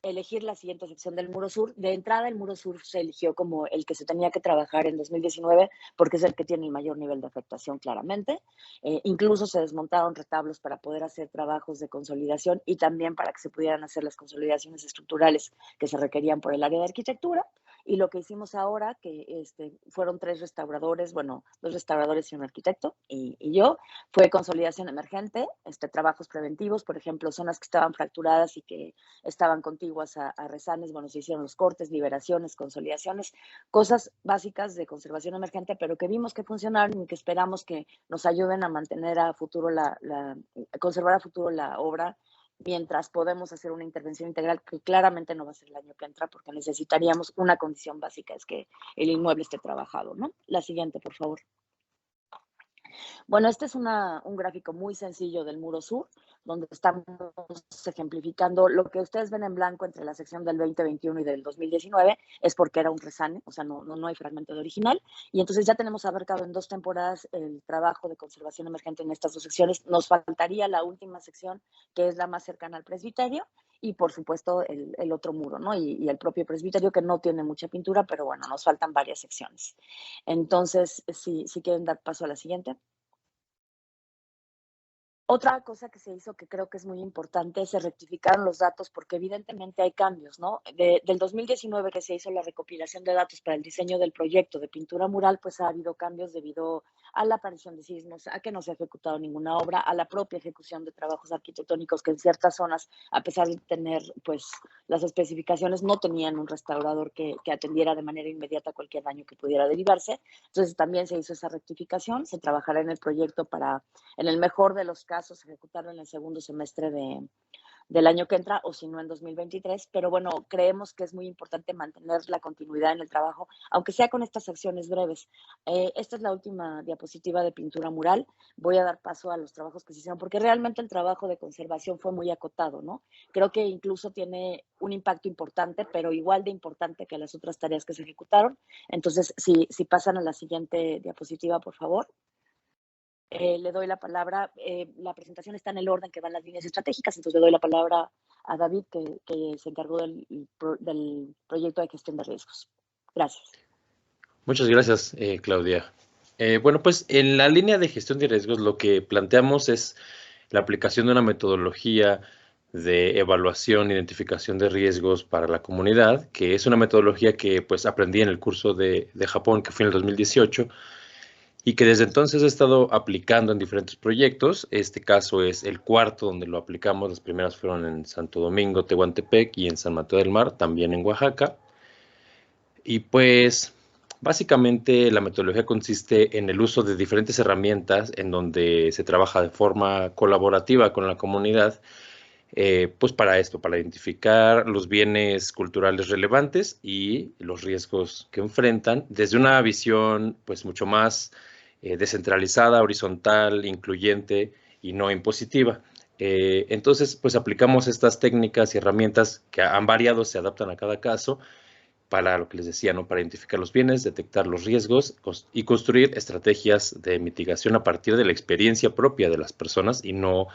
elegir la siguiente sección del muro sur. De entrada, el muro sur se eligió como el que se tenía que trabajar en 2019 porque es el que tiene el mayor nivel de afectación claramente. Incluso se desmontaron retablos para poder hacer trabajos de consolidación y también para que se pudieran hacer las consolidaciones estructurales que se requerían por el área de arquitectura. Y lo que hicimos ahora, que fueron 3 restauradores, bueno, 2 restauradores y un arquitecto y yo, fue consolidación emergente, trabajos preventivos, por ejemplo, zonas que estaban fracturadas y que estaban contiguas a rezanes, bueno, se hicieron los cortes, liberaciones, consolidaciones, cosas básicas de conservación emergente, pero que vimos que funcionaron y que esperamos que nos ayuden a mantener a futuro conservar a futuro la obra mientras podemos hacer una intervención integral que claramente no va a ser el año que entra porque necesitaríamos una condición básica, es que el inmueble esté trabajado, ¿no? La siguiente, por favor. Bueno, este es un gráfico muy sencillo del muro sur, donde estamos ejemplificando lo que ustedes ven en blanco entre la sección del 2021 y del 2019, es porque era un resane, o sea, no hay fragmento de original, y entonces ya tenemos abarcado en 2 temporadas el trabajo de conservación emergente en estas 2 secciones. Nos faltaría la última sección, que es la más cercana al presbiterio, y por supuesto el otro muro, ¿no? Y el propio presbiterio, que no tiene mucha pintura, pero bueno, nos faltan varias secciones. Entonces, si quieren dar paso a la siguiente. Otra cosa que se hizo que creo que es muy importante, se rectificaron los datos porque evidentemente hay cambios, ¿no? Del 2019 que se hizo la recopilación de datos para el diseño del proyecto de pintura mural, pues ha habido cambios debido a la aparición de sismos, a que no se ha ejecutado ninguna obra, a la propia ejecución de trabajos arquitectónicos que en ciertas zonas, a pesar de tener pues las especificaciones, no tenían un restaurador que atendiera de manera inmediata cualquier daño que pudiera derivarse. Entonces también se hizo esa rectificación, se trabajará en el proyecto para, en el mejor de los casos, ejecutarlo en el segundo semestre del año que entra o si no en 2023, pero bueno, creemos que es muy importante mantener la continuidad en el trabajo, aunque sea con estas acciones breves. Esta es la última diapositiva de pintura mural. Voy a dar paso a los trabajos que se hicieron, porque realmente el trabajo de conservación fue muy acotado, ¿no? Creo que incluso tiene un impacto importante, pero igual de importante que las otras tareas que se ejecutaron. Entonces, si pasan a la siguiente diapositiva, por favor. Le doy la palabra, la presentación está en el orden que van las líneas estratégicas, entonces le doy la palabra a David, que se encargó del proyecto de gestión de riesgos. Gracias. Muchas gracias, Claudia. Bueno, pues en la línea de gestión de riesgos lo que planteamos es la aplicación de una metodología de evaluación e identificación de riesgos para la comunidad, que es una metodología que pues aprendí en el curso de Japón, que fue en el 2018, y que desde entonces he estado aplicando en diferentes proyectos. Este caso es el cuarto donde lo aplicamos. Las primeras fueron en Santo Domingo, Tehuantepec y en San Mateo del Mar, también en Oaxaca. Y pues básicamente la metodología consiste en el uso de diferentes herramientas en donde se trabaja de forma colaborativa con la comunidad, pues para esto, para identificar los bienes culturales relevantes y los riesgos que enfrentan desde una visión pues mucho más descentralizada, horizontal, incluyente y no impositiva. Entonces, pues aplicamos estas técnicas y herramientas que han variado, se adaptan a cada caso, para lo que les decía, ¿no? Para identificar los bienes, detectar los riesgos y construir estrategias de mitigación a partir de la experiencia propia de las personas y no,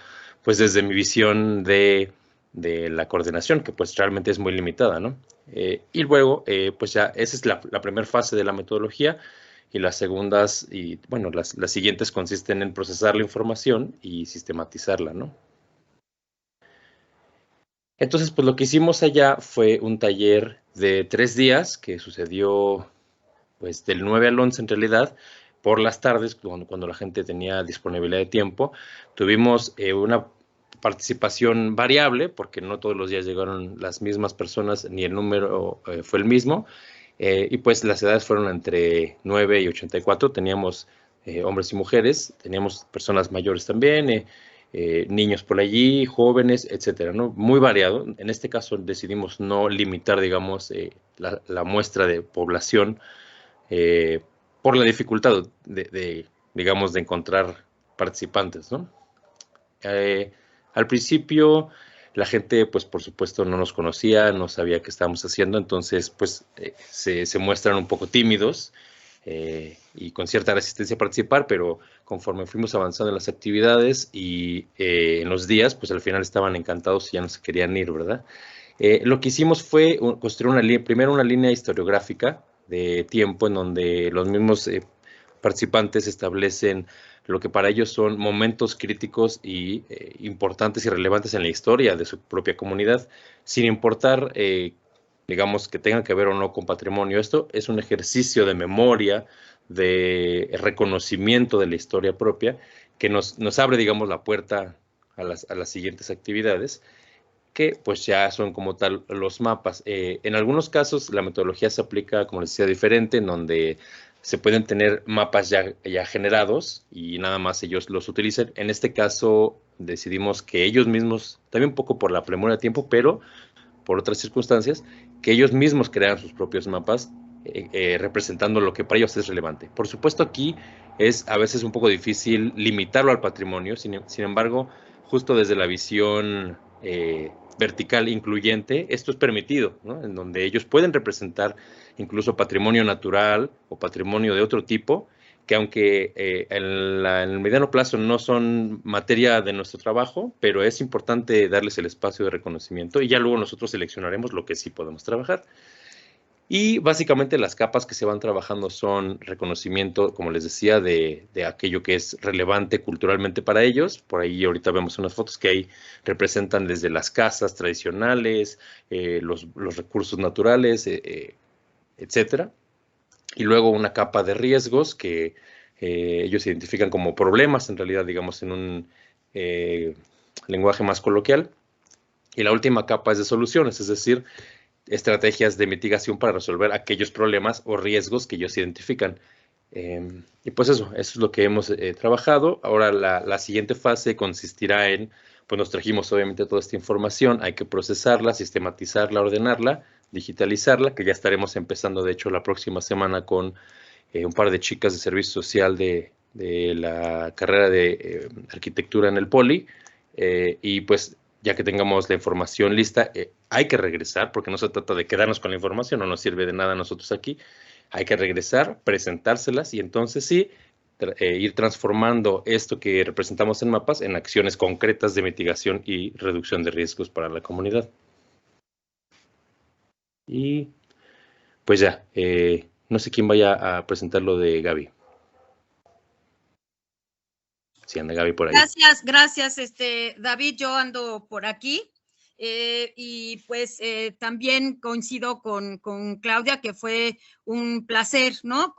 pues, desde mi visión de la coordinación, que pues realmente es muy limitada, ¿no? Y luego, pues ya, esa es la primera fase de la metodología, y las segundas, y bueno, las siguientes consisten en procesar la información y sistematizarla, ¿no? Entonces, pues lo que hicimos allá fue un taller de 3 días que sucedió pues del 9 al 11 en realidad, por las tardes, cuando la gente tenía disponibilidad de tiempo. Tuvimos una participación variable, porque no todos los días llegaron las mismas personas, ni el número fue el mismo, y pues las edades fueron entre 9 y 84, teníamos hombres y mujeres, teníamos personas mayores también, niños por allí, jóvenes, etcétera, ¿no? Muy variado. En este caso decidimos no limitar, digamos, la muestra de población por la dificultad digamos, de encontrar participantes, ¿no? Al principio la gente, pues por supuesto no nos conocía, no sabía qué estábamos haciendo, entonces pues se muestran un poco tímidos y con cierta resistencia a participar, pero conforme fuimos avanzando en las actividades y en los días, pues al final estaban encantados y ya no se querían ir, ¿verdad? Lo que hicimos fue construir primero una línea historiográfica de tiempo en donde los mismos participantes establecen lo que para ellos son momentos críticos y importantes y relevantes en la historia de su propia comunidad, sin importar, digamos, que tengan que ver o no con patrimonio. Esto es un ejercicio de memoria, de reconocimiento de la historia propia, que nos abre, digamos, la puerta a las siguientes actividades, que pues ya son como tal los mapas. En algunos casos la metodología se aplica, como les decía, diferente, en donde se pueden tener mapas ya generados y nada más ellos los utilicen. En este caso decidimos que ellos mismos, también un poco por la premura de tiempo, pero por otras circunstancias, que ellos mismos crean sus propios mapas representando lo que para ellos es relevante. Por supuesto, aquí es a veces un poco difícil limitarlo al patrimonio, sin embargo, justo desde la visión vertical incluyente, esto es permitido, ¿no? En donde ellos pueden representar incluso patrimonio natural o patrimonio de otro tipo, que aunque en el mediano plazo no son materia de nuestro trabajo, pero es importante darles el espacio de reconocimiento y ya luego nosotros seleccionaremos lo que sí podemos trabajar. Y básicamente las capas que se van trabajando son reconocimiento, como les decía, de aquello que es relevante culturalmente para ellos. Por ahí ahorita vemos unas fotos que ahí representan desde las casas tradicionales, los recursos naturales, etcétera. Y luego una capa de riesgos que ellos identifican como problemas, en realidad, digamos, en un lenguaje más coloquial. Y la última capa es de soluciones, es decir, estrategias de mitigación para resolver aquellos problemas o riesgos que ellos identifican. Y pues eso es lo que hemos trabajado. Ahora la siguiente fase consistirá en, pues nos trajimos obviamente toda esta información, hay que procesarla, sistematizarla, ordenarla, digitalizarla, que ya estaremos empezando de hecho la próxima semana con un par de chicas de servicio social de la carrera de arquitectura en el Poli, y pues ya que tengamos la información lista, hay que regresar, porque no se trata de quedarnos con la información, no nos sirve de nada a nosotros aquí, hay que regresar, presentárselas y entonces sí, ir transformando esto que representamos en mapas en acciones concretas de mitigación y reducción de riesgos para la comunidad. Y pues ya, no sé quién vaya a presentar lo de Gaby. Si anda Gaby por ahí. Gracias, David, yo ando por aquí. Y pues también coincido con Claudia, que fue un placer, ¿no?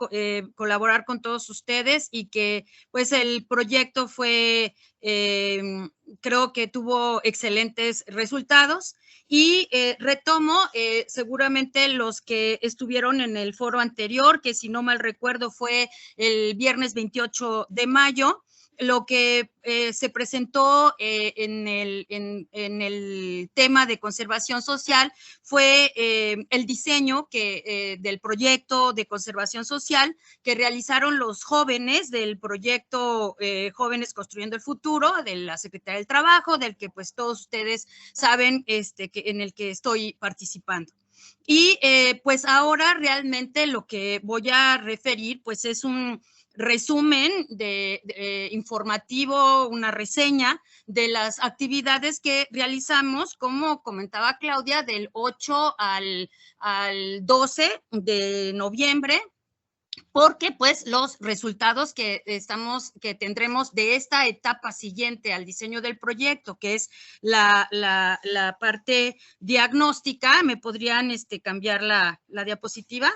Colaborar con todos ustedes y que pues el proyecto fue, creo que tuvo excelentes resultados. Y retomo seguramente los que estuvieron en el foro anterior, que si no mal recuerdo fue el viernes 28 de mayo, lo que se presentó en el tema de conservación social fue el diseño del proyecto de conservación social que realizaron los jóvenes del proyecto Jóvenes Construyendo el Futuro de la Secretaría del Trabajo, del que pues todos ustedes saben en el que estoy participando. Y pues ahora realmente lo que voy a referir pues es un resumen informativo, una reseña de las actividades que realizamos, como comentaba Claudia, del 8 al 12 de noviembre, porque pues los resultados que tendremos de esta etapa siguiente al diseño del proyecto, que es la parte diagnóstica, ¿me podrían cambiar la diapositiva?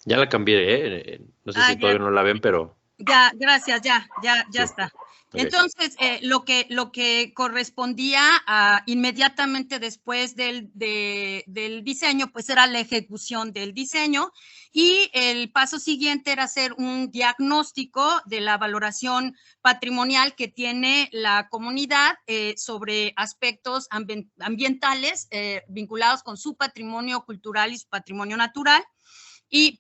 Ya la cambié, no sé si todavía no la ven, pero... Ya, gracias, ya sí. Está. Okay. Entonces, lo que correspondía inmediatamente después del diseño, pues era la ejecución del diseño, y el paso siguiente era hacer un diagnóstico de la valoración patrimonial que tiene la comunidad sobre aspectos ambientales vinculados con su patrimonio cultural y su patrimonio natural. Y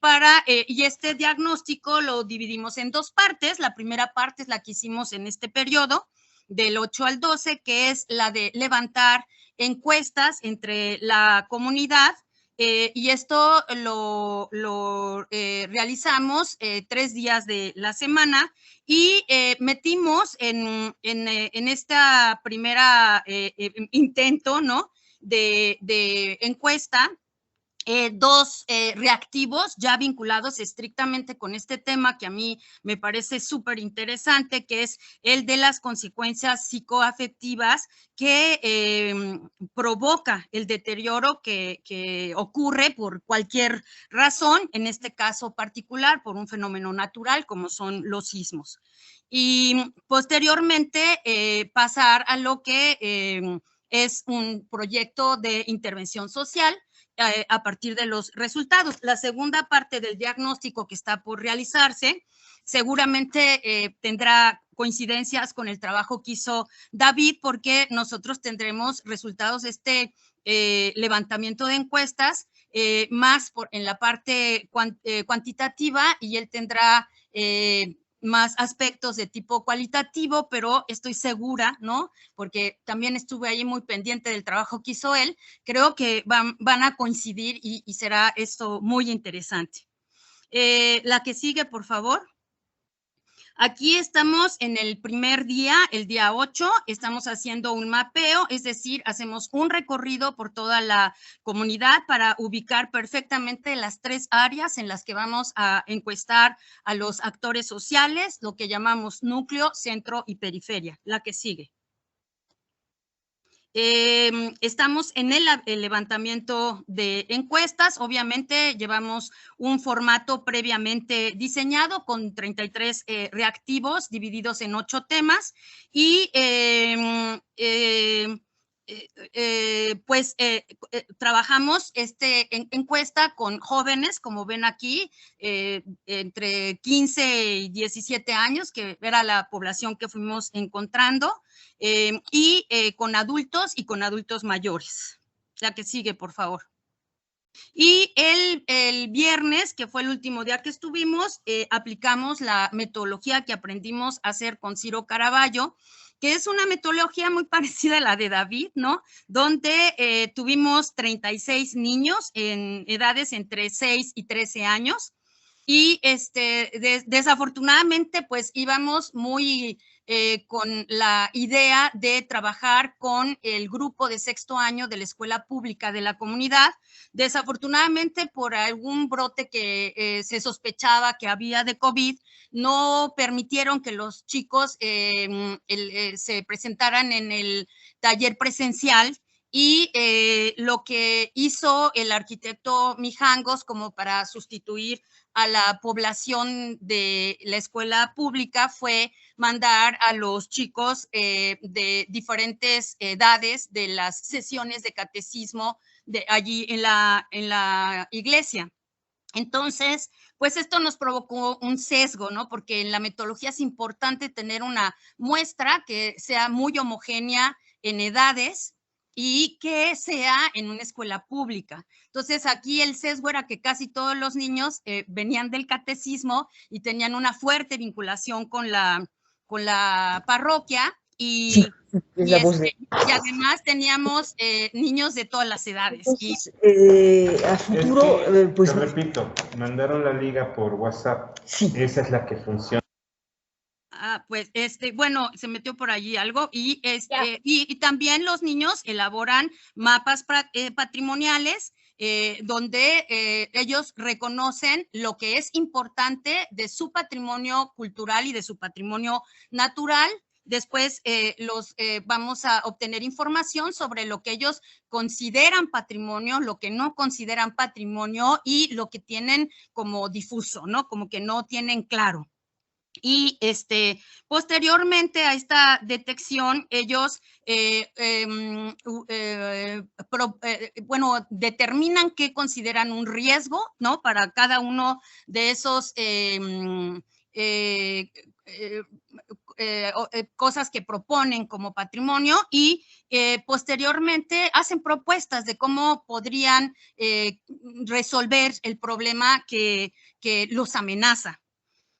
este diagnóstico lo dividimos en dos partes. La primera parte es la que hicimos en este periodo, del 8 al 12, que es la de levantar encuestas entre la comunidad, y esto lo realizamos 3 días de la semana, y metimos en esta primera intento, ¿no?, de encuesta, dos reactivos ya vinculados estrictamente con este tema que a mí me parece súper interesante, que es el de las consecuencias psicoafectivas que provoca el deterioro que ocurre por cualquier razón, en este caso particular por un fenómeno natural como son los sismos. Y posteriormente pasar a lo que es un proyecto de intervención social a partir de los resultados. La segunda parte del diagnóstico que está por realizarse seguramente tendrá coincidencias con el trabajo que hizo David, porque nosotros tendremos resultados de este levantamiento de encuestas más en la parte cuantitativa, y él tendrá más aspectos de tipo cualitativo, pero estoy segura, ¿no?, porque también estuve ahí muy pendiente del trabajo que hizo él, creo que van a coincidir y será esto muy interesante. La que sigue, por favor. Aquí estamos en el primer día, el día 8, estamos haciendo un mapeo, es decir, hacemos un recorrido por toda la comunidad para ubicar perfectamente las 3 áreas en las que vamos a encuestar a los actores sociales, lo que llamamos núcleo, centro y periferia. La que sigue. Estamos en el levantamiento de encuestas. Obviamente llevamos un formato previamente diseñado con 33 reactivos divididos en 8 temas y trabajamos encuesta con jóvenes, como ven aquí, entre 15 y 17 años, que era la población que fuimos encontrando, y con adultos y con adultos mayores. La que sigue, por favor. Y el viernes, que fue el último día que estuvimos, aplicamos la metodología que aprendimos a hacer con Ciro Caraballo, que es una metodología muy parecida a la de David, ¿no? Donde tuvimos 36 niños en edades entre 6 y 13 años. Y desafortunadamente, pues íbamos muy con la idea de trabajar con el grupo de sexto año de la escuela pública de la comunidad. Desafortunadamente, por algún brote que se sospechaba que había de COVID, no permitieron que los chicos se presentaran en el taller presencial. Y lo que hizo el arquitecto Mijangos como para sustituir a la población de la escuela pública fue mandar a los chicos de diferentes edades de las sesiones de catecismo de allí en la iglesia. Entonces, pues esto nos provocó un sesgo, ¿no? Porque en la metodología es importante tener una muestra que sea muy homogénea en edades y que sea en una escuela pública. Entonces, aquí el sesgo era que casi todos los niños venían del catecismo y tenían una fuerte vinculación con la parroquia y además teníamos niños de todas las edades. Entonces, a futuro, pues... Te repito, mandaron la liga por WhatsApp. Sí. Esa es la que funciona. Pues, bueno, se metió por allí algo y también los niños elaboran mapas patrimoniales donde ellos reconocen lo que es importante de su patrimonio cultural y de su patrimonio natural. Después vamos a obtener información sobre lo que ellos consideran patrimonio, lo que no consideran patrimonio y lo que tienen como difuso, ¿no? Como que no tienen claro. Y posteriormente a esta detección, ellos determinan qué consideran un riesgo, ¿no? Para cada uno de esos cosas que proponen como patrimonio y posteriormente hacen propuestas de cómo podrían resolver el problema que los amenaza.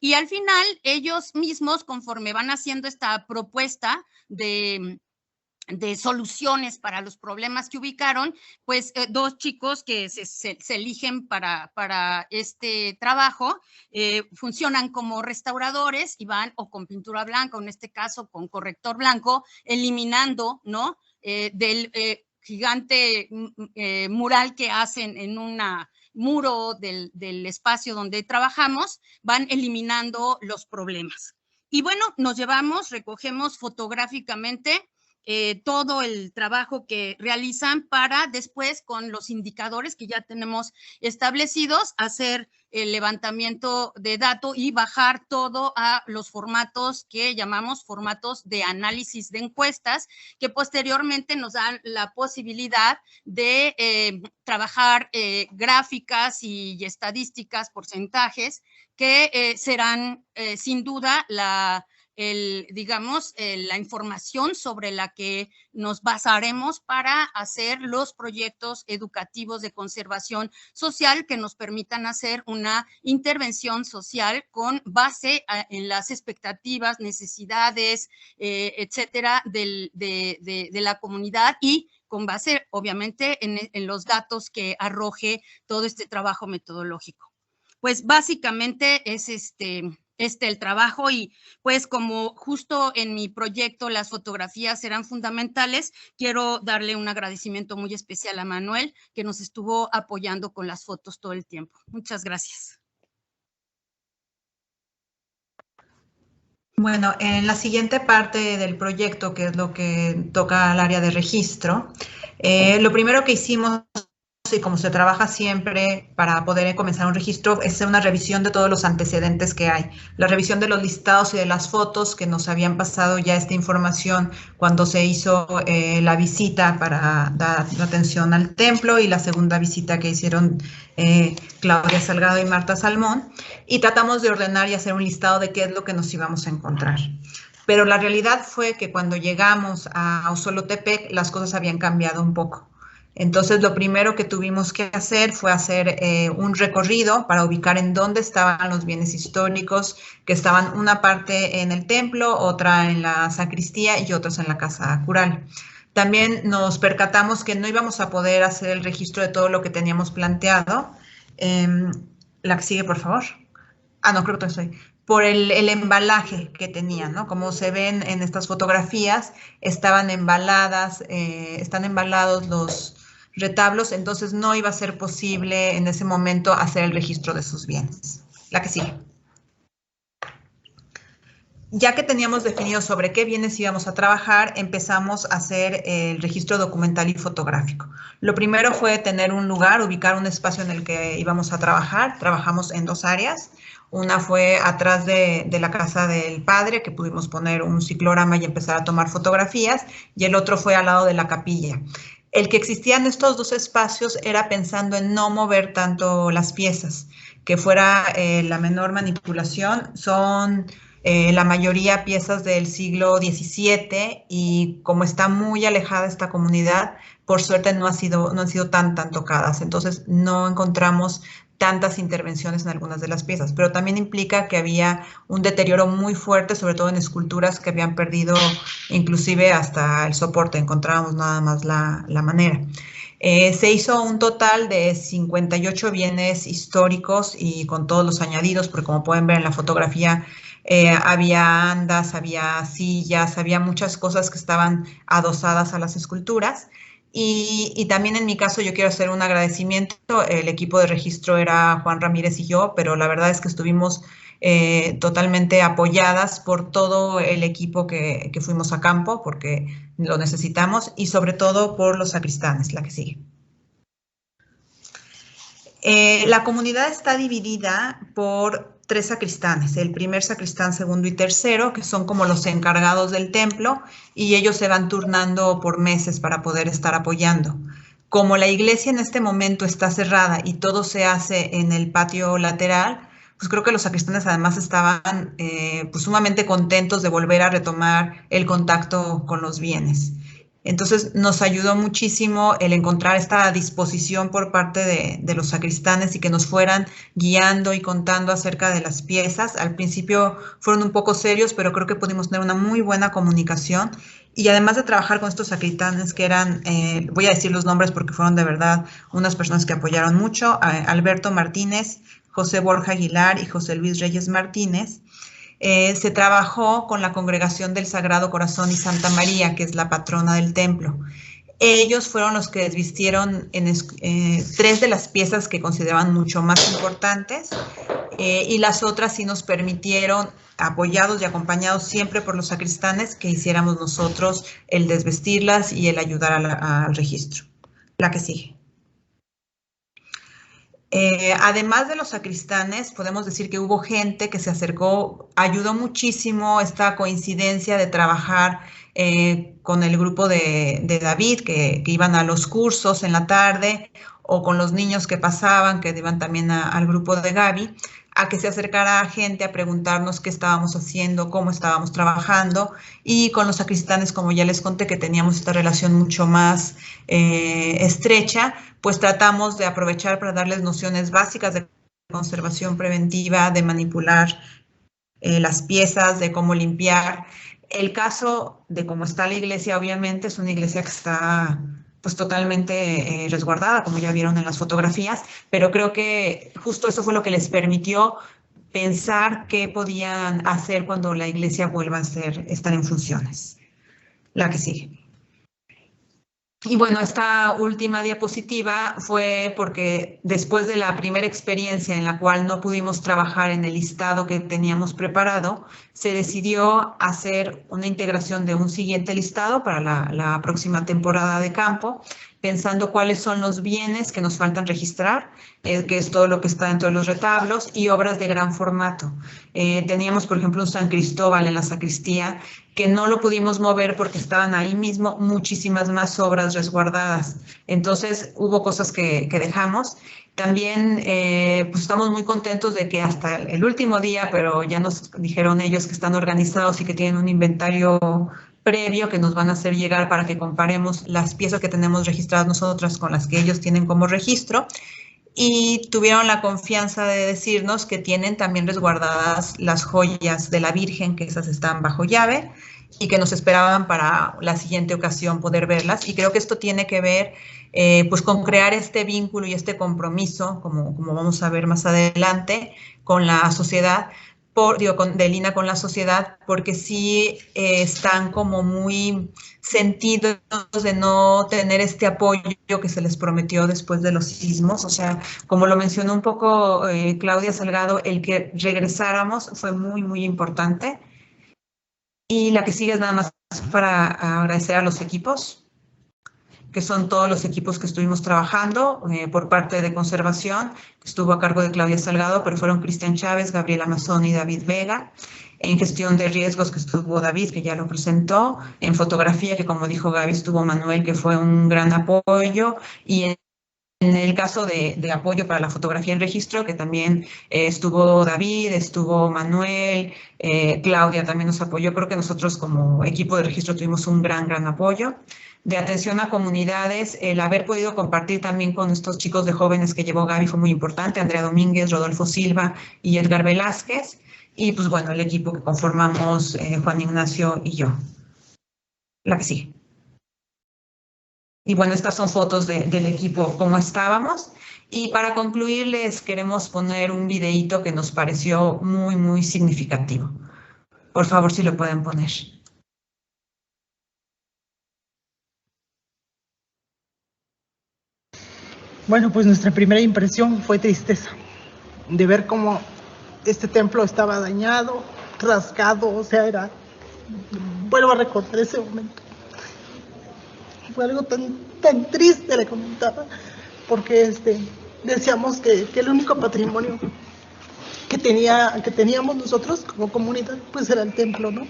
Y al final, ellos mismos, conforme van haciendo esta propuesta de soluciones para los problemas que ubicaron, pues 2 chicos que se eligen para este trabajo funcionan como restauradores y van o con pintura blanca, o en este caso con corrector blanco, eliminando, ¿no? Del gigante mural que hacen en una muro del espacio donde trabajamos, van eliminando los problemas. Y bueno, recogemos fotográficamente todo el trabajo que realizan para después, con los indicadores que ya tenemos establecidos, hacer el levantamiento de datos y bajar todo a los formatos que llamamos formatos de análisis de encuestas, que posteriormente nos dan la posibilidad de trabajar gráficas y estadísticas, porcentajes, que serán sin duda la información sobre la que nos basaremos para hacer los proyectos educativos de conservación social que nos permitan hacer una intervención social con base en las expectativas, necesidades, etcétera, de la comunidad y con base, obviamente, en los datos que arroje todo este trabajo metodológico. pues básicamente es el trabajo y pues como justo en mi proyecto las fotografías eran fundamentales, quiero darle un agradecimiento muy especial a Manuel, que nos estuvo apoyando con las fotos todo el tiempo. Muchas gracias. Bueno, en la siguiente parte del proyecto, que es lo que toca al área de registro, lo primero que hicimos, y como se trabaja siempre para poder comenzar un registro, es hacer una revisión de todos los antecedentes que hay. La revisión de los listados y de las fotos que nos habían pasado ya esta información cuando se hizo la visita para dar atención al templo y la segunda visita que hicieron Claudia Salgado y Marta Salmón, y tratamos de ordenar y hacer un listado de qué es lo que nos íbamos a encontrar. Pero la realidad fue que cuando llegamos a Osolotepec, las cosas habían cambiado un poco. Entonces, lo primero que tuvimos que hacer fue hacer un recorrido para ubicar en dónde estaban los bienes históricos, que estaban una parte en el templo, otra en la sacristía y otras en la casa cural. También nos percatamos que no íbamos a poder hacer el registro de todo lo que teníamos planteado. La que sigue, por favor. Ah, no, creo que estoy. Por el embalaje que tenían, ¿no? Como se ven en estas fotografías, estaban embaladas, están embalados los retablos, entonces no iba a ser posible en ese momento hacer el registro de sus bienes. La que sigue. Ya que teníamos definido sobre qué bienes íbamos a trabajar, empezamos a hacer el registro documental y fotográfico. Lo primero fue tener un lugar, ubicar un espacio en el que íbamos a trabajar. Trabajamos en dos áreas. Una fue atrás de la casa del padre, que pudimos poner un ciclorama y empezar a tomar fotografías, y el otro fue al lado de la capilla. El que existían estos dos espacios era pensando en no mover tanto las piezas, que fuera la menor manipulación. Son la mayoría piezas del siglo XVII y como está muy alejada esta comunidad, por suerte no han sido tan tocadas. Entonces no encontramos tantas intervenciones en algunas de las piezas, pero también implica que había un deterioro muy fuerte, sobre todo en esculturas que habían perdido inclusive hasta el soporte, encontrábamos nada más la manera. Se hizo un total de 58 bienes históricos y con todos los añadidos, porque como pueden ver en la fotografía, había andas, había sillas, había muchas cosas que estaban adosadas a las esculturas. Y también en mi caso yo quiero hacer un agradecimiento. El equipo de registro era Juan Ramírez y yo, pero la verdad es que estuvimos totalmente apoyadas por todo el equipo que fuimos a campo, porque lo necesitamos, y sobre todo por los sacristanes. La que sigue. La comunidad está dividida por 3 sacristanes, el primer sacristán, segundo y tercero, que son como los encargados del templo, y ellos se van turnando por meses para poder estar apoyando. Como la iglesia en este momento está cerrada y todo se hace en el patio lateral, pues creo que los sacristanes además estaban pues sumamente contentos de volver a retomar el contacto con los bienes. Entonces nos ayudó muchísimo el encontrar esta disposición por parte de los sacristanes y que nos fueran guiando y contando acerca de las piezas. Al principio fueron un poco serios, pero creo que pudimos tener una muy buena comunicación. Y además de trabajar con estos sacristanes que eran, voy a decir los nombres porque fueron de verdad unas personas que apoyaron mucho, Alberto Martínez, José Borja Aguilar y José Luis Reyes Martínez. Se trabajó con la Congregación del Sagrado Corazón y Santa María, que es la patrona del templo. Ellos fueron los que desvistieron 3 de las piezas que consideraban mucho más importantes y las otras sí nos permitieron, apoyados y acompañados siempre por los sacristanes, que hiciéramos nosotros el desvestirlas y el ayudar al registro. La que sigue. Además de los sacristanes, podemos decir que hubo gente que se acercó, ayudó muchísimo esta coincidencia de trabajar con el grupo de David, que iban a los cursos en la tarde, o con los niños que pasaban, que iban también al grupo de Gaby, a que se acercara gente a preguntarnos qué estábamos haciendo, cómo estábamos trabajando, y con los sacristanes, como ya les conté, que teníamos esta relación mucho más estrecha, pues tratamos de aprovechar para darles nociones básicas de conservación preventiva, de manipular las piezas, de cómo limpiar. El caso de cómo está la iglesia, obviamente, es una iglesia que está pues totalmente resguardada, como ya vieron en las fotografías, pero creo que justo eso fue lo que les permitió pensar qué podían hacer cuando la iglesia vuelva a estar en funciones. La que sigue. Y bueno, esta última diapositiva fue porque después de la primera experiencia en la cual no pudimos trabajar en el listado que teníamos preparado, se decidió hacer una integración de un siguiente listado para la próxima temporada de campo, pensando cuáles son los bienes que nos faltan registrar, que es todo lo que está dentro de los retablos, y obras de gran formato. Teníamos, por ejemplo, un San Cristóbal en la sacristía, que no lo pudimos mover porque estaban ahí mismo muchísimas más obras resguardadas. Entonces, hubo cosas que dejamos. También pues estamos muy contentos de que hasta el último día, pero ya nos dijeron ellos que están organizados y que tienen un inventario previo que nos van a hacer llegar para que comparemos las piezas que tenemos registradas nosotras con las que ellos tienen como registro, y tuvieron la confianza de decirnos que tienen también resguardadas las joyas de la Virgen, que esas están bajo llave, y que nos esperaban para la siguiente ocasión poder verlas. Y creo que esto tiene que ver pues con crear este vínculo y este compromiso, como vamos a ver más adelante, con la sociedad, de Lina con la sociedad, porque sí están como muy sentidos de no tener este apoyo que se les prometió después de los sismos. O sea, como lo mencionó un poco Claudia Salgado, el que regresáramos fue muy, muy importante. Y la que sigue es nada más para agradecer a los equipos, que son todos los equipos que estuvimos trabajando por parte de conservación, que estuvo a cargo de Claudia Salgado, pero fueron Cristian Chávez, Gabriela Mazón y David Vega. En gestión de riesgos, que estuvo David, que ya lo presentó. En fotografía, que como dijo Gaby, estuvo Manuel, que fue un gran apoyo. Y en el caso de apoyo para la fotografía en registro, que también estuvo David, estuvo Manuel, Claudia también nos apoyó. Creo que nosotros como equipo de registro tuvimos un gran apoyo. De atención a comunidades, el haber podido compartir también con estos chicos de jóvenes que llevó Gaby fue muy importante, Andrea Domínguez, Rodolfo Silva y Edgar Velázquez, y pues bueno, el equipo que conformamos Juan Ignacio y yo. La que sigue. Y bueno, estas son fotos del equipo como estábamos. Y para concluir, les queremos poner un videíto que nos pareció muy, muy significativo. Por favor, si lo pueden poner. Bueno, pues nuestra primera impresión fue tristeza, de ver cómo este templo estaba dañado, rasgado, o sea, vuelvo a recordar ese momento. Fue algo tan triste, le comentaba, porque decíamos que el único patrimonio que teníamos nosotros como comunidad, pues era el templo, ¿no?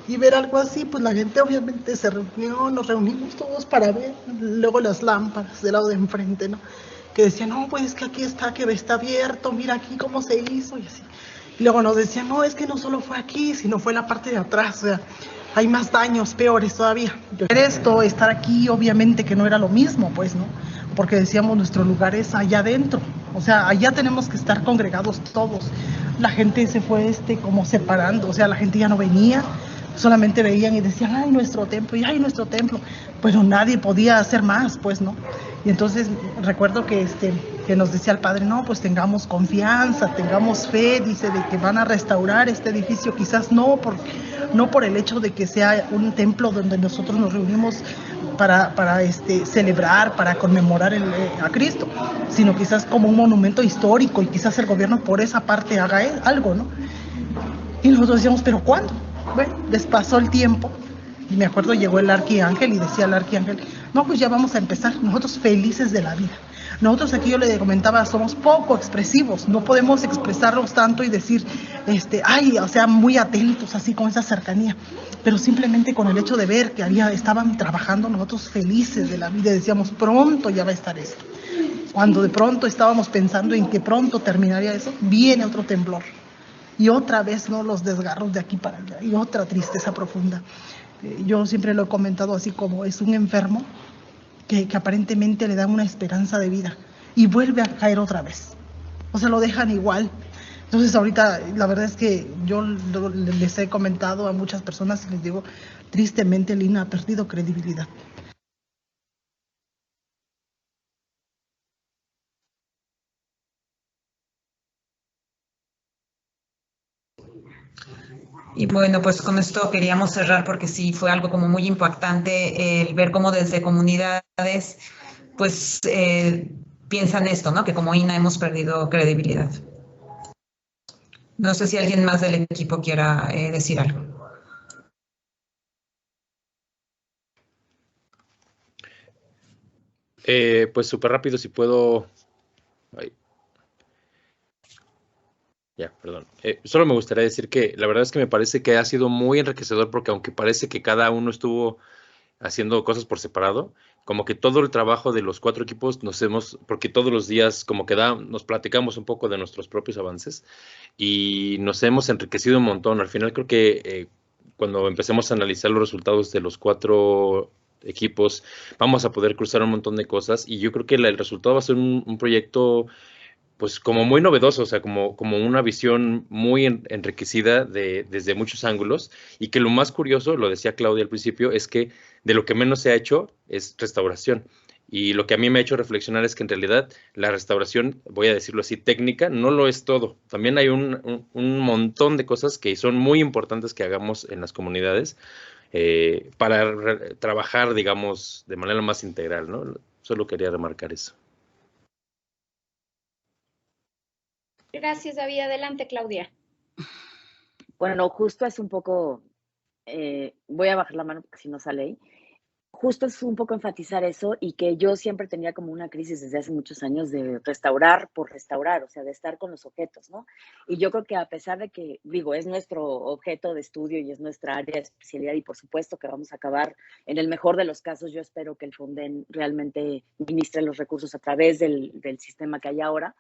Y ver algo así, pues la gente obviamente se reunió, nos reunimos todos para ver, luego las lámparas del lado de enfrente, ¿no? Que decían, no, pues que aquí está, que está abierto, mira aquí cómo se hizo, y así. Y luego nos decían, no, es que no solo fue aquí, sino fue la parte de atrás, o sea, hay más daños, peores todavía. Estar aquí, obviamente que no era lo mismo, pues, ¿no? Porque decíamos, nuestro lugar es allá adentro, o sea, allá tenemos que estar congregados todos. La gente se fue como separando, o sea, la gente ya no venía, solamente veían y decían, ay, nuestro templo, y ay, nuestro templo, pero nadie podía hacer más, pues, ¿no? Y entonces recuerdo que nos decía el padre, no, pues tengamos confianza, tengamos fe, dice, de que van a restaurar este edificio, quizás no por el hecho de que sea un templo donde nosotros nos reunimos para celebrar, para conmemorar a Cristo, sino quizás como un monumento histórico, y quizás el gobierno por esa parte haga algo, ¿no? Y nosotros decíamos, ¿pero cuándo? Bueno, les pasó el tiempo, y me acuerdo llegó el arquiángel y decía el arquiángel, no, pues ya vamos a empezar, nosotros felices de la vida. Nosotros aquí, yo le comentaba, somos poco expresivos, no podemos expresarnos tanto y decir, ay, o sea, muy atentos, así con esa cercanía, pero simplemente con el hecho de ver que estaban trabajando, nosotros felices de la vida, decíamos, pronto ya va a estar esto. Cuando de pronto estábamos pensando en que pronto terminaría eso, viene otro temblor. Y otra vez, ¿no?, los desgarros de aquí para allá, y otra tristeza profunda. Yo siempre lo he comentado así, como es un enfermo que aparentemente le dan una esperanza de vida y vuelve a caer otra vez. O sea, lo dejan igual. Entonces ahorita la verdad es que yo les he comentado a muchas personas y les digo, tristemente Lina ha perdido credibilidad. Y bueno, pues con esto queríamos cerrar porque sí fue algo como muy impactante el ver cómo desde comunidades pues piensan esto, ¿no? Que como INA hemos perdido credibilidad. No sé si alguien más del equipo quiera decir algo. Pues súper rápido, si puedo. Ay. Ya, perdón. Solo me gustaría decir que la verdad es que me parece que ha sido muy enriquecedor porque aunque parece que cada uno estuvo haciendo cosas por separado, como que todo el trabajo de los 4 equipos porque todos los días como que nos platicamos un poco de nuestros propios avances y nos hemos enriquecido un montón. Al final creo que cuando empecemos a analizar los resultados de los 4 equipos, vamos a poder cruzar un montón de cosas y yo creo que el resultado va a ser un proyecto pues como muy novedoso, o sea, como una visión muy enriquecida desde muchos ángulos y que lo más curioso, lo decía Claudia al principio, es que de lo que menos se ha hecho es restauración. Y lo que a mí me ha hecho reflexionar es que en realidad la restauración, voy a decirlo así, técnica, no lo es todo. También hay un montón de cosas que son muy importantes que hagamos en las comunidades para trabajar, digamos, de manera más integral, ¿no? Solo quería remarcar eso. Gracias, David. Adelante, Claudia. Bueno, justo es un poco, voy a bajar la mano porque si no sale ahí. Justo es un poco enfatizar eso y que yo siempre tenía como una crisis desde hace muchos años de restaurar por restaurar, o sea, de estar con los objetos, ¿no? Y yo creo que a pesar de que, digo, es nuestro objeto de estudio y es nuestra área de especialidad y por supuesto que vamos a acabar, en el mejor de los casos, yo espero que el Fonden realmente ministre los recursos a través del sistema que hay ahora.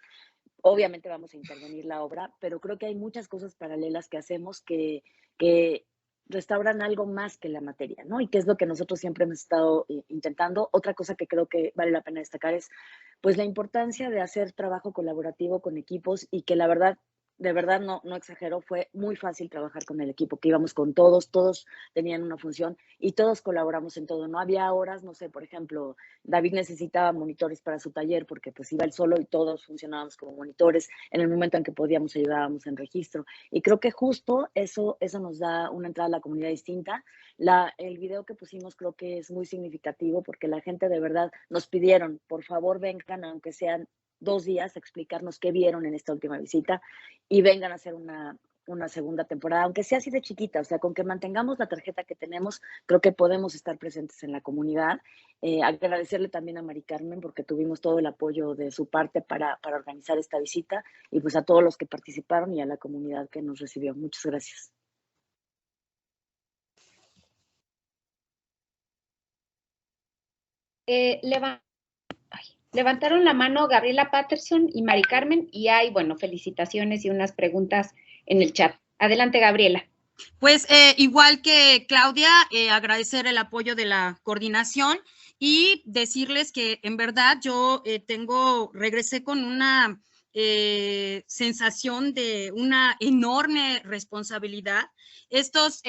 Obviamente vamos a intervenir la obra, pero creo que hay muchas cosas paralelas que hacemos que restauran algo más que la materia, ¿no? Y que es lo que nosotros siempre hemos estado intentando. Otra cosa que creo que vale la pena destacar es, pues, la importancia de hacer trabajo colaborativo con equipos y que la verdad, de verdad no exagero, fue muy fácil trabajar con el equipo, que íbamos con todos tenían una función y todos colaboramos en todo. No había horas, no sé, por ejemplo, David necesitaba monitores para su taller porque pues iba él solo y todos funcionábamos como monitores. En el momento en que podíamos ayudábamos en registro. Y creo que justo eso nos da una entrada a la comunidad distinta. El video que pusimos creo que es muy significativo porque la gente de verdad nos pidieron, por favor vengan, aunque sean 2 días, a explicarnos qué vieron en esta última visita y vengan a hacer una segunda temporada, aunque sea así de chiquita, o sea, con que mantengamos la tarjeta que tenemos, creo que podemos estar presentes en la comunidad. Agradecerle también a Mari Carmen porque tuvimos todo el apoyo de su parte para organizar esta visita y pues a todos los que participaron y a la comunidad que nos recibió. Muchas gracias. Levantaron la mano Gabriela Patterson y Mari Carmen y hay, bueno, felicitaciones y unas preguntas en el chat. Adelante, Gabriela. Pues igual que Claudia, agradecer el apoyo de la coordinación y decirles que en verdad yo regresé con una sensación de una enorme responsabilidad. Estos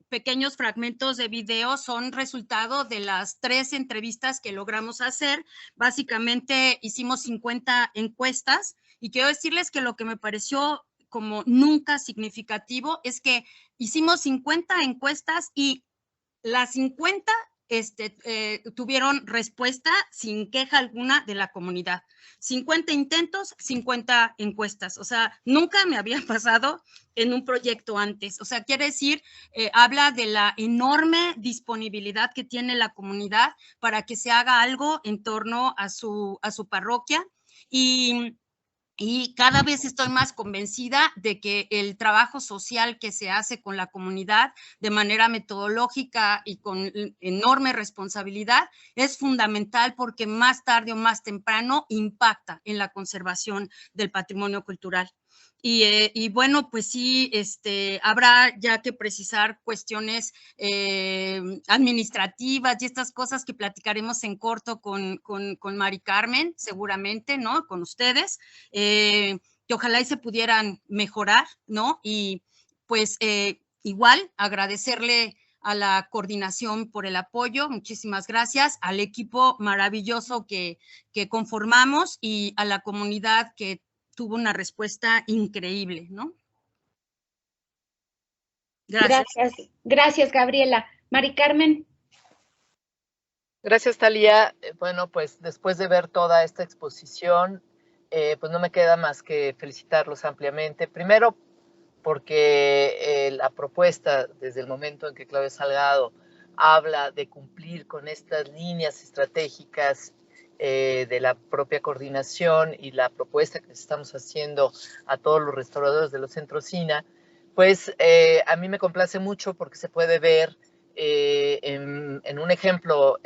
pequeños fragmentos de video son resultado de las 3 entrevistas que logramos hacer. Básicamente hicimos 50 encuestas y quiero decirles que lo que me pareció como nunca significativo es que hicimos 50 encuestas y las 50 tuvieron respuesta sin queja alguna de la comunidad. 50 intentos, 50 encuestas. O sea, nunca me había pasado en un proyecto antes. O sea, quiere decir, habla de la enorme disponibilidad que tiene la comunidad para que se haga algo en torno a su parroquia. Y cada vez estoy más convencida de que el trabajo social que se hace con la comunidad de manera metodológica y con enorme responsabilidad es fundamental porque más tarde o más temprano impacta en la conservación del patrimonio cultural. Y bueno, pues sí, habrá ya que precisar cuestiones administrativas y estas cosas que platicaremos en corto con Mari Carmen, seguramente, ¿no? Con ustedes, que ojalá y se pudieran mejorar, ¿no? Y pues igual agradecerle a la coordinación por el apoyo, muchísimas gracias, al equipo maravilloso que conformamos y a la comunidad que tuvo una respuesta increíble, ¿no? Gracias, Gabriela. Mari Carmen. Gracias, Thalía. Bueno, pues después de ver toda esta exposición, pues no me queda más que felicitarlos ampliamente. Primero, porque la propuesta, desde el momento en que Claudia Salgado habla de cumplir con estas líneas estratégicas de la propia coordinación y la propuesta que estamos haciendo a todos los restauradores de los centros SINA, pues a mí me complace mucho porque se puede ver en un ejemplo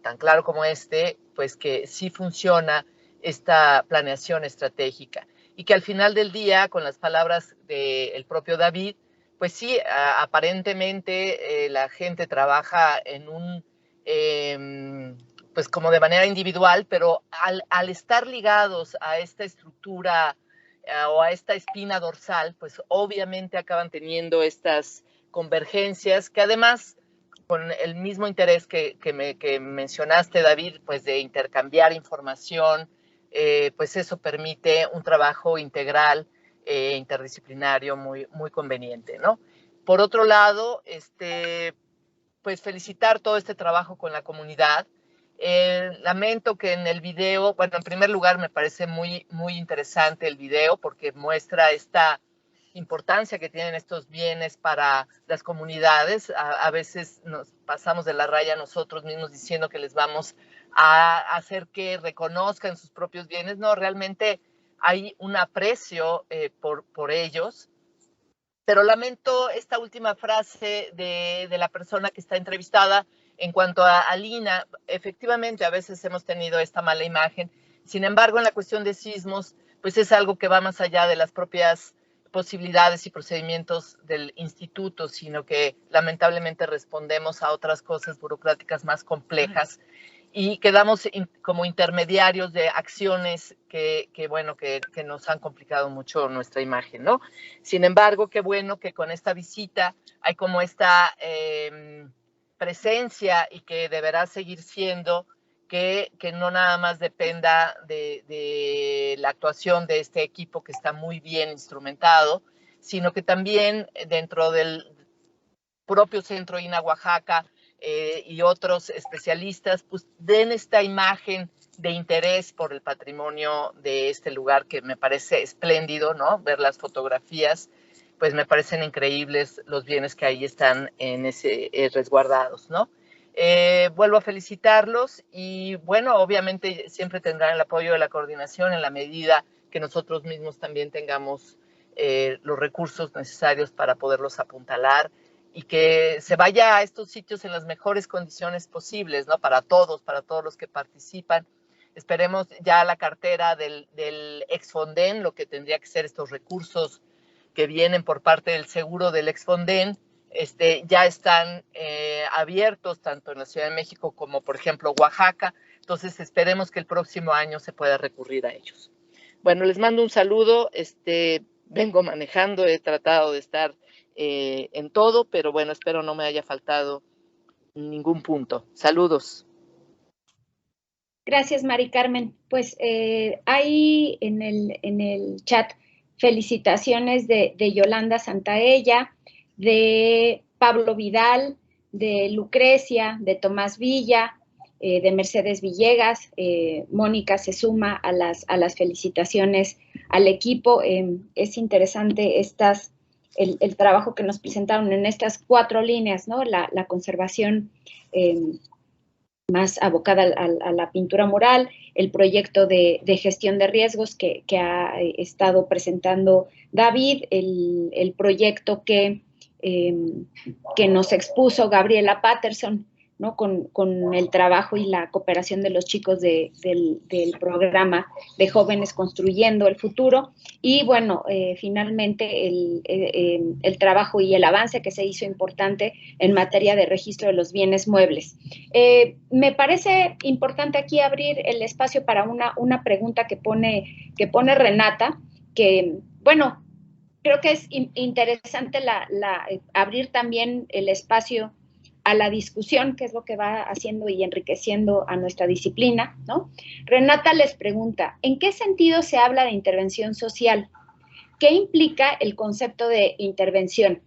tan claro como este, pues que sí funciona esta planeación estratégica y que al final del día, con las palabras del propio David, pues sí, aparentemente la gente trabaja en un, pues como de manera individual, pero al estar ligados a esta estructura o a esta espina dorsal, pues obviamente acaban teniendo estas convergencias que además, con el mismo interés que mencionaste, David, pues de intercambiar información, pues eso permite un trabajo integral, interdisciplinario muy conveniente, ¿no? Por otro lado, pues felicitar todo este trabajo con la comunidad. Lamento que en el video, bueno, en primer lugar me parece muy interesante el video porque muestra esta importancia que tienen estos bienes para las comunidades. A veces nos pasamos de la raya nosotros mismos diciendo que les vamos a hacer que reconozcan sus propios bienes. No, realmente hay un aprecio por ellos. Pero lamento esta última frase de la persona que está entrevistada en cuanto a Lina. Efectivamente, a veces hemos tenido esta mala imagen. Sin embargo, en la cuestión de sismos, pues es algo que va más allá de las propias posibilidades y procedimientos del instituto, sino que lamentablemente respondemos a otras cosas burocráticas más complejas y quedamos como intermediarios de acciones que nos han complicado mucho nuestra imagen, ¿no? Sin embargo, qué bueno que con esta visita hay como esta presencia y que deberá seguir siendo que no nada más dependa de la actuación de este equipo que está muy bien instrumentado, sino que también dentro del propio Centro INA Oaxaca y otros especialistas, pues den esta imagen de interés por el patrimonio de este lugar que me parece espléndido, ¿no? Ver las fotografías, pues me parecen increíbles los bienes que ahí están en ese resguardados, ¿no? Vuelvo a felicitarlos y bueno, obviamente siempre tendrán el apoyo de la coordinación en la medida que nosotros mismos también tengamos los recursos necesarios para poderlos apuntalar y que se vaya a estos sitios en las mejores condiciones posibles, ¿no? Para todos los que participan. Esperemos ya la cartera del Exfonden, lo que tendría que ser estos recursos que vienen por parte del seguro del Exfonden, ya están abiertos tanto en la Ciudad de México como, por ejemplo, Oaxaca. Entonces, esperemos que el próximo año se pueda recurrir a ellos. Bueno, les mando un saludo. Vengo manejando, he tratado de estar en todo, pero bueno, espero no me haya faltado ningún punto. Saludos. Gracias, Mari Carmen. Pues hay en el chat felicitaciones de Yolanda Santaella, de Pablo Vidal, de Lucrecia, de Tomás Villa, de Mercedes Villegas. Mónica se suma a las felicitaciones al equipo. Es interesante el trabajo que nos presentaron en estas 4 líneas, ¿no? La conservación más abocada a la pintura mural, el proyecto de gestión de riesgos que ha estado presentando David, el proyecto que nos expuso Gabriela Patterson, ¿no? Con el trabajo y la cooperación de los chicos del programa de Jóvenes Construyendo el Futuro. Y bueno, finalmente el trabajo y el avance que se hizo importante en materia de registro de los bienes muebles. Me parece importante aquí abrir el espacio para una pregunta que pone Renata, que, bueno, creo que es interesante abrir también el espacio a la discusión, que es lo que va haciendo y enriqueciendo a nuestra disciplina, ¿no? Renata les pregunta, ¿en qué sentido se habla de intervención social? ¿Qué implica el concepto de intervención?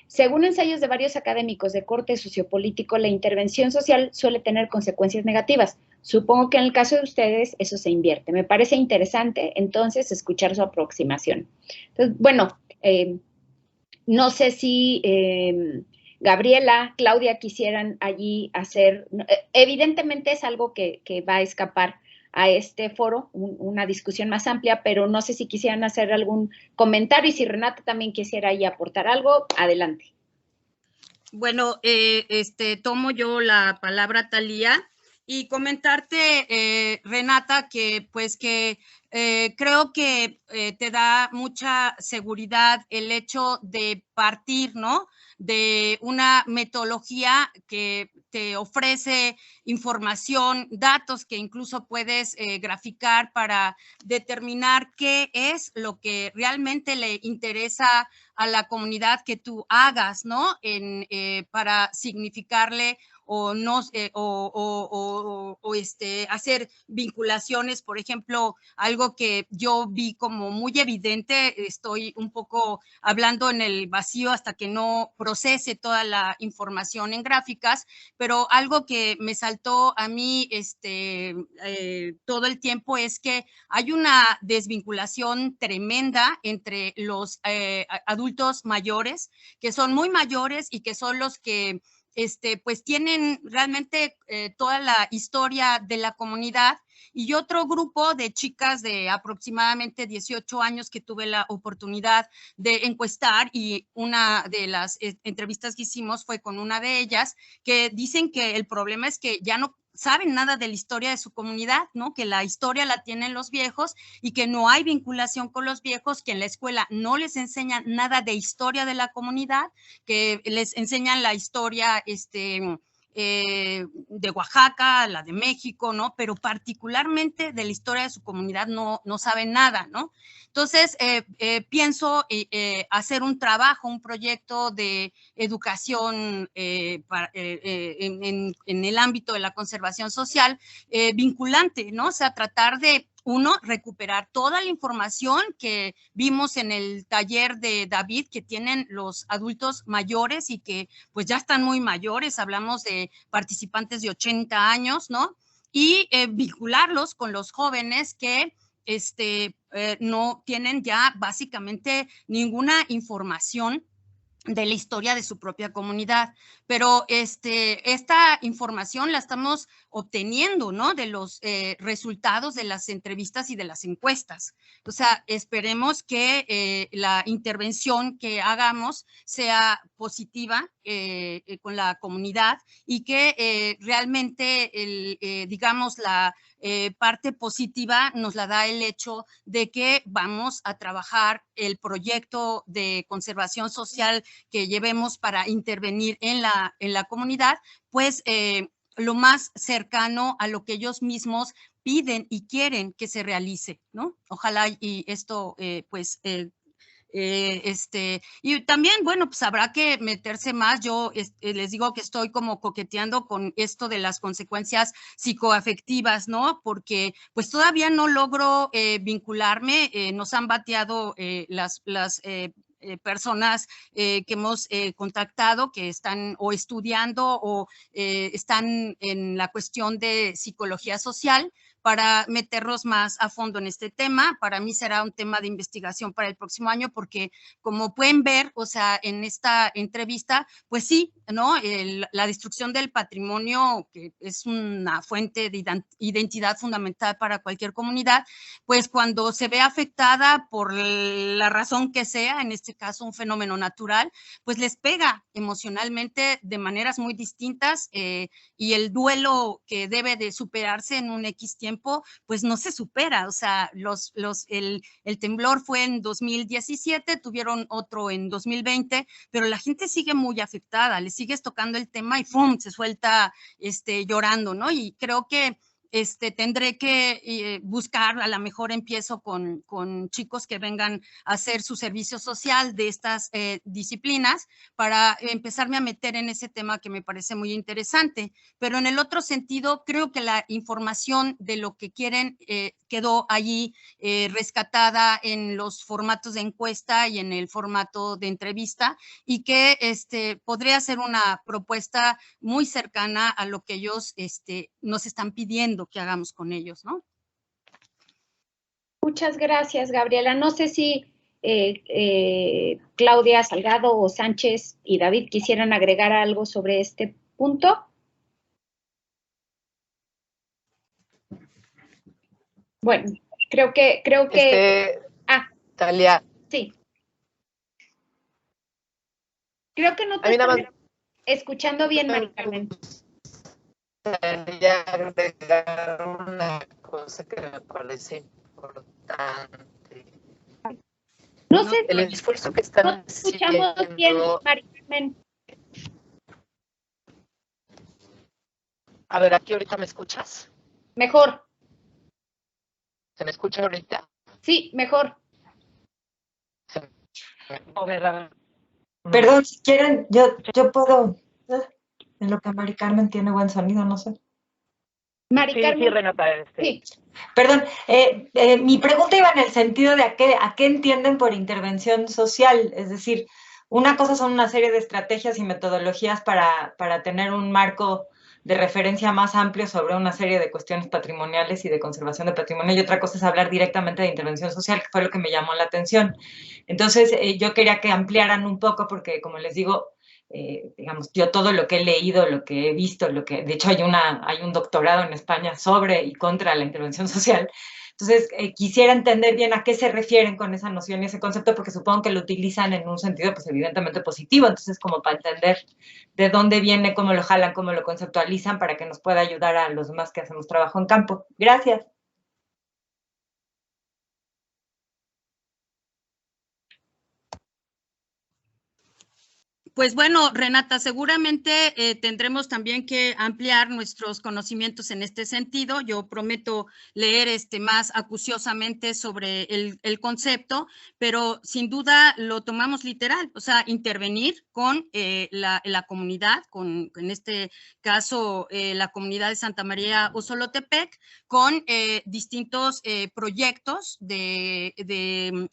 Según ensayos de varios académicos de corte sociopolítico, la intervención social suele tener consecuencias negativas. Supongo que en el caso de ustedes eso se invierte. Me parece interesante, entonces, escuchar su aproximación. Entonces, bueno, no sé si Gabriela, Claudia quisieran allí hacer, evidentemente es algo que va a escapar a este foro, una discusión más amplia, pero no sé si quisieran hacer algún comentario y si Renata también quisiera ahí aportar algo, adelante. Bueno, tomo yo la palabra, Thalía, y comentarte, Renata, que pues que creo que te da mucha seguridad el hecho de partir, ¿no?, de una metodología que te ofrece información, datos que incluso puedes graficar para determinar qué es lo que realmente le interesa a la comunidad que tú hagas, ¿no? Para significarle o no, hacer vinculaciones, por ejemplo, algo que yo vi como muy evidente, estoy un poco hablando en el vacío hasta que no procese toda la información en gráficas, pero algo que me saltó a mí todo el tiempo es que hay una desvinculación tremenda entre los adultos mayores, que son muy mayores y que son los que pues tienen realmente toda la historia de la comunidad, y otro grupo de chicas de aproximadamente 18 años que tuve la oportunidad de encuestar, y una de las entrevistas que hicimos fue con una de ellas, que dicen que el problema es que ya no saben nada de la historia de su comunidad, ¿no? Que la historia la tienen los viejos y que no hay vinculación con los viejos, que en la escuela no les enseñan nada de historia de la comunidad, que les enseñan la historia de Oaxaca, la de México, ¿no? Pero particularmente de la historia de su comunidad no saben nada, ¿no? Entonces, pienso hacer un trabajo, un proyecto de educación en el ámbito de la conservación social vinculante, ¿no? O sea, tratar de, uno, recuperar toda la información que vimos en el taller de David, que tienen los adultos mayores y que pues ya están muy mayores, hablamos de participantes de 80 años, ¿no? Y vincularlos con los jóvenes que no tienen ya básicamente ninguna información de la historia de su propia comunidad, pero esta información la estamos obteniendo, ¿no? De los resultados de las entrevistas y de las encuestas. O sea, esperemos que la intervención que hagamos sea positiva con la comunidad y que realmente, digamos, la parte positiva nos la da el hecho de que vamos a trabajar el proyecto de conservación social que llevemos para intervenir en la comunidad, pues lo más cercano a lo que ellos mismos piden y quieren que se realice, ¿no? Ojalá y esto y también, bueno, pues habrá que meterse más. Yo les digo que estoy como coqueteando con esto de las consecuencias psicoafectivas, ¿no? Porque pues todavía no logro vincularme, nos han bateado las personas que hemos contactado, que están o estudiando o están en la cuestión de psicología social, para meternos más a fondo en este tema. Para mí será un tema de investigación para el próximo año, porque como pueden ver, o sea, en esta entrevista, pues sí, ¿no? La destrucción del patrimonio, que es una fuente de identidad fundamental para cualquier comunidad, pues cuando se ve afectada por la razón que sea, en este caso un fenómeno natural, pues les pega emocionalmente de maneras muy distintas, y el duelo que debe de superarse en un X tiempo, pues no se supera. O sea, el temblor fue en 2017, tuvieron otro en 2020, pero la gente sigue muy afectada, le sigues tocando el tema y ¡pum!, se suelta llorando, ¿no? Y creo que tendré que buscar, a lo mejor empiezo con chicos que vengan a hacer su servicio social de estas disciplinas para empezarme a meter en ese tema que me parece muy interesante. Pero en el otro sentido, creo que la información de lo que quieren quedó allí rescatada en los formatos de encuesta y en el formato de entrevista, y que podría ser una propuesta muy cercana a lo que ellos nos están pidiendo que hagamos con ellos, ¿no? Muchas gracias, Gabriela. No sé si Claudia Salgado o Sánchez y David quisieran agregar algo sobre este punto. Bueno, creo que Talia. Sí. Creo que no te estoy escuchando bien, Mari Carmen. Quería agregar una cosa que me parece importante. No sé, el esfuerzo que están no escuchamos bien, Mari Carmen. A ver, aquí ahorita me escuchas. Mejor. ¿Se me escucha ahorita? Sí, mejor. A ver. Perdón, si quieren, yo puedo, en lo que Mari Carmen tiene buen sonido, no sé. Mari Carmen. Sí, Renata. Sí. Perdón, mi pregunta iba en el sentido de a qué entienden por intervención social, es decir, una cosa son una serie de estrategias y metodologías para tener un marco de referencia más amplio sobre una serie de cuestiones patrimoniales y de conservación de patrimonio, y otra cosa es hablar directamente de intervención social, que fue lo que me llamó la atención. Entonces, yo quería que ampliaran un poco, porque como les digo, digamos, yo todo lo que he leído, lo que he visto, de hecho hay un doctorado en España sobre y contra la intervención social. Entonces, quisiera entender bien a qué se refieren con esa noción y ese concepto, porque supongo que lo utilizan en un sentido, pues evidentemente positivo. Entonces, como para entender de dónde viene, cómo lo jalan, cómo lo conceptualizan, para que nos pueda ayudar a los demás que hacemos trabajo en campo. Gracias. Pues bueno, Renata, seguramente tendremos también que ampliar nuestros conocimientos en este sentido. Yo prometo leer más acuciosamente sobre el concepto, pero sin duda lo tomamos literal, o sea, intervenir con la comunidad, en este caso la comunidad de Santa María Osolotepec, con distintos proyectos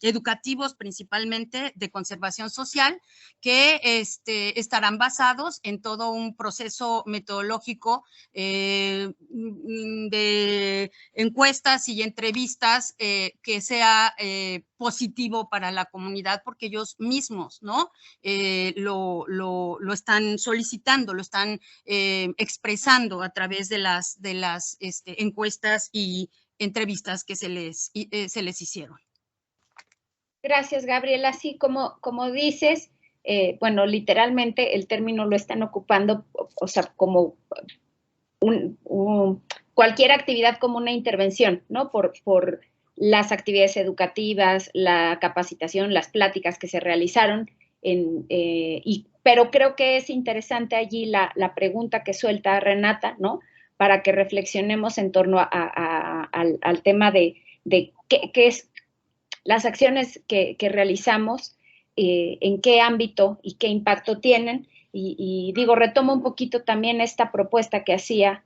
educativos, principalmente de conservación social, que estarán basados en todo un proceso metodológico de encuestas y entrevistas que sea positivo para la comunidad, porque ellos mismos, ¿no? Lo están solicitando, lo están expresando a través de las encuestas y entrevistas que se les hicieron. Gracias, Gabriela. Así como dices, bueno, literalmente el término lo están ocupando, o sea, como cualquier actividad como una intervención, ¿no? Por las actividades educativas, la capacitación, las pláticas que se realizaron, pero creo que es interesante allí la pregunta que suelta Renata, ¿no? Para que reflexionemos en torno al tema de qué es las acciones que realizamos, en qué ámbito y qué impacto tienen. Y digo, retomo un poquito también esta propuesta que hacía,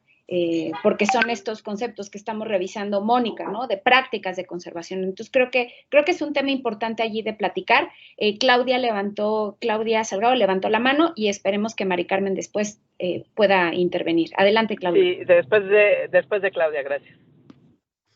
porque son estos conceptos que estamos revisando, Mónica, ¿no? De prácticas de conservación. Entonces, creo que es un tema importante allí de platicar. Claudia Salgado levantó la mano y esperemos que Mari Carmen después pueda intervenir. Adelante, Claudia. Sí, después de Claudia, gracias.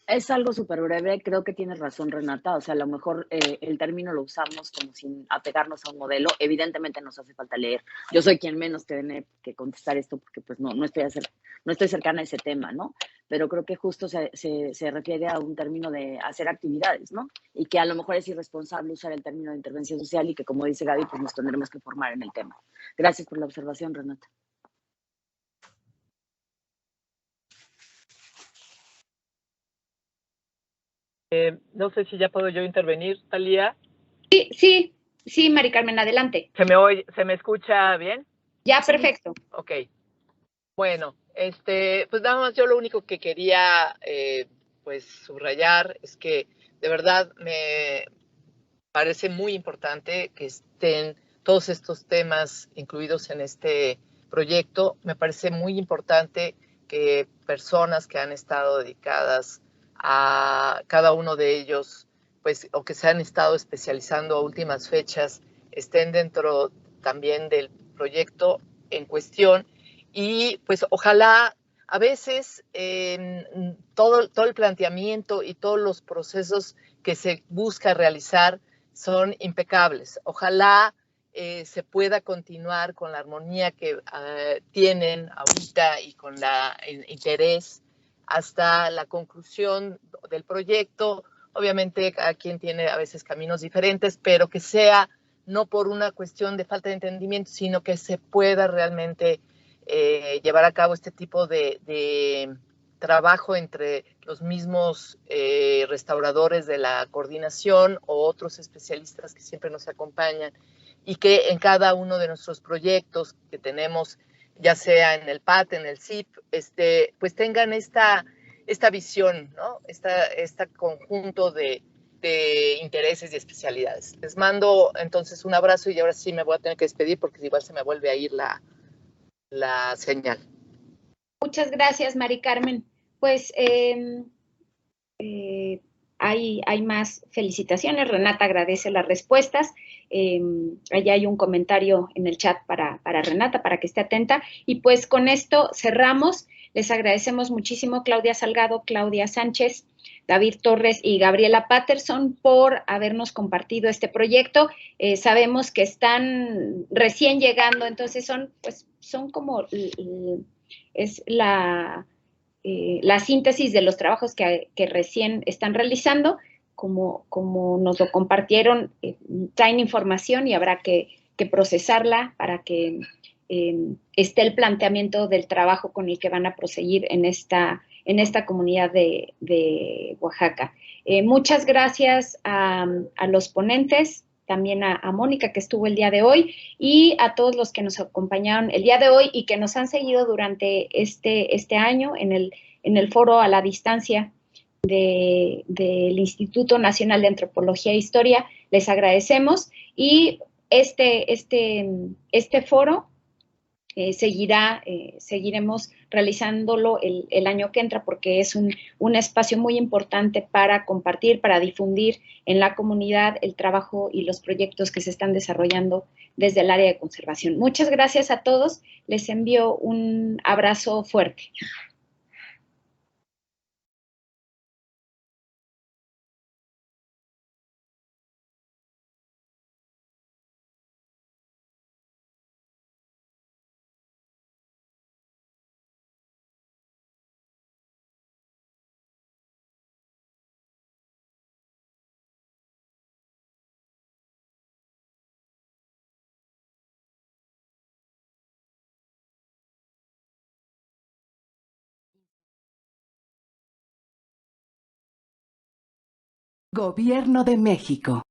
Es algo súper breve, creo que tienes razón, Renata, o sea, a lo mejor el término lo usamos como sin apegarnos a un modelo, evidentemente nos hace falta leer. Yo soy quien menos tiene que contestar esto porque pues no estoy cercana a ese tema, ¿no? Pero creo que justo se refiere a un término de hacer actividades, ¿no? Y que a lo mejor es irresponsable usar el término de intervención social y que, como dice Gaby, pues nos tendremos que formar en el tema. Gracias por la observación, Renata. No sé si ya puedo yo intervenir, Talía. Sí, Mari Carmen, adelante. ¿Se me escucha bien? Ya, perfecto. Ok. Bueno, pues nada más yo lo único que quería pues subrayar es que de verdad me parece muy importante que estén todos estos temas incluidos en este proyecto. Me parece muy importante que personas que han estado dedicadas a cada uno de ellos, pues, o que se han estado especializando a últimas fechas, estén dentro también del proyecto en cuestión. Y pues ojalá a veces todo el planteamiento y todos los procesos que se busca realizar son impecables. Ojalá se pueda continuar con la armonía que tienen ahorita y con el interés hasta la conclusión del proyecto. Obviamente cada quien tiene a veces caminos diferentes, pero que sea no por una cuestión de falta de entendimiento, sino que se pueda realmente llevar a cabo este tipo de trabajo entre los mismos restauradores de la coordinación o otros especialistas que siempre nos acompañan, y que en cada uno de nuestros proyectos que tenemos, ya sea en el PAT, en el CIP, pues tengan esta visión, ¿no? Este conjunto de intereses y especialidades. Les mando entonces un abrazo y ahora sí me voy a tener que despedir porque igual se me vuelve a ir la señal. Muchas gracias, Mari Carmen. Pues hay más felicitaciones. Renata agradece las respuestas. Allá hay un comentario en el chat para Renata, para que esté atenta. Y pues con esto cerramos. Les agradecemos muchísimo Claudia Salgado, Claudia Sánchez, David Torres y Gabriela Patterson por habernos compartido este proyecto. Sabemos que están recién llegando, entonces son como es la síntesis de los trabajos que recién están realizando. Como nos lo compartieron, traen información y habrá que procesarla para que esté el planteamiento del trabajo con el que van a proseguir en esta comunidad de Oaxaca. Muchas gracias a los ponentes, también a Mónica, que estuvo el día de hoy, y a todos los que nos acompañaron el día de hoy y que nos han seguido durante este año en el foro a la distancia del Instituto Nacional de Antropología e Historia. Les agradecemos, y este foro seguiremos realizándolo el año que entra, porque es un espacio muy importante para compartir, para difundir en la comunidad el trabajo y los proyectos que se están desarrollando desde el área de conservación. Muchas gracias a todos. Les envío un abrazo fuerte. Gobierno de México.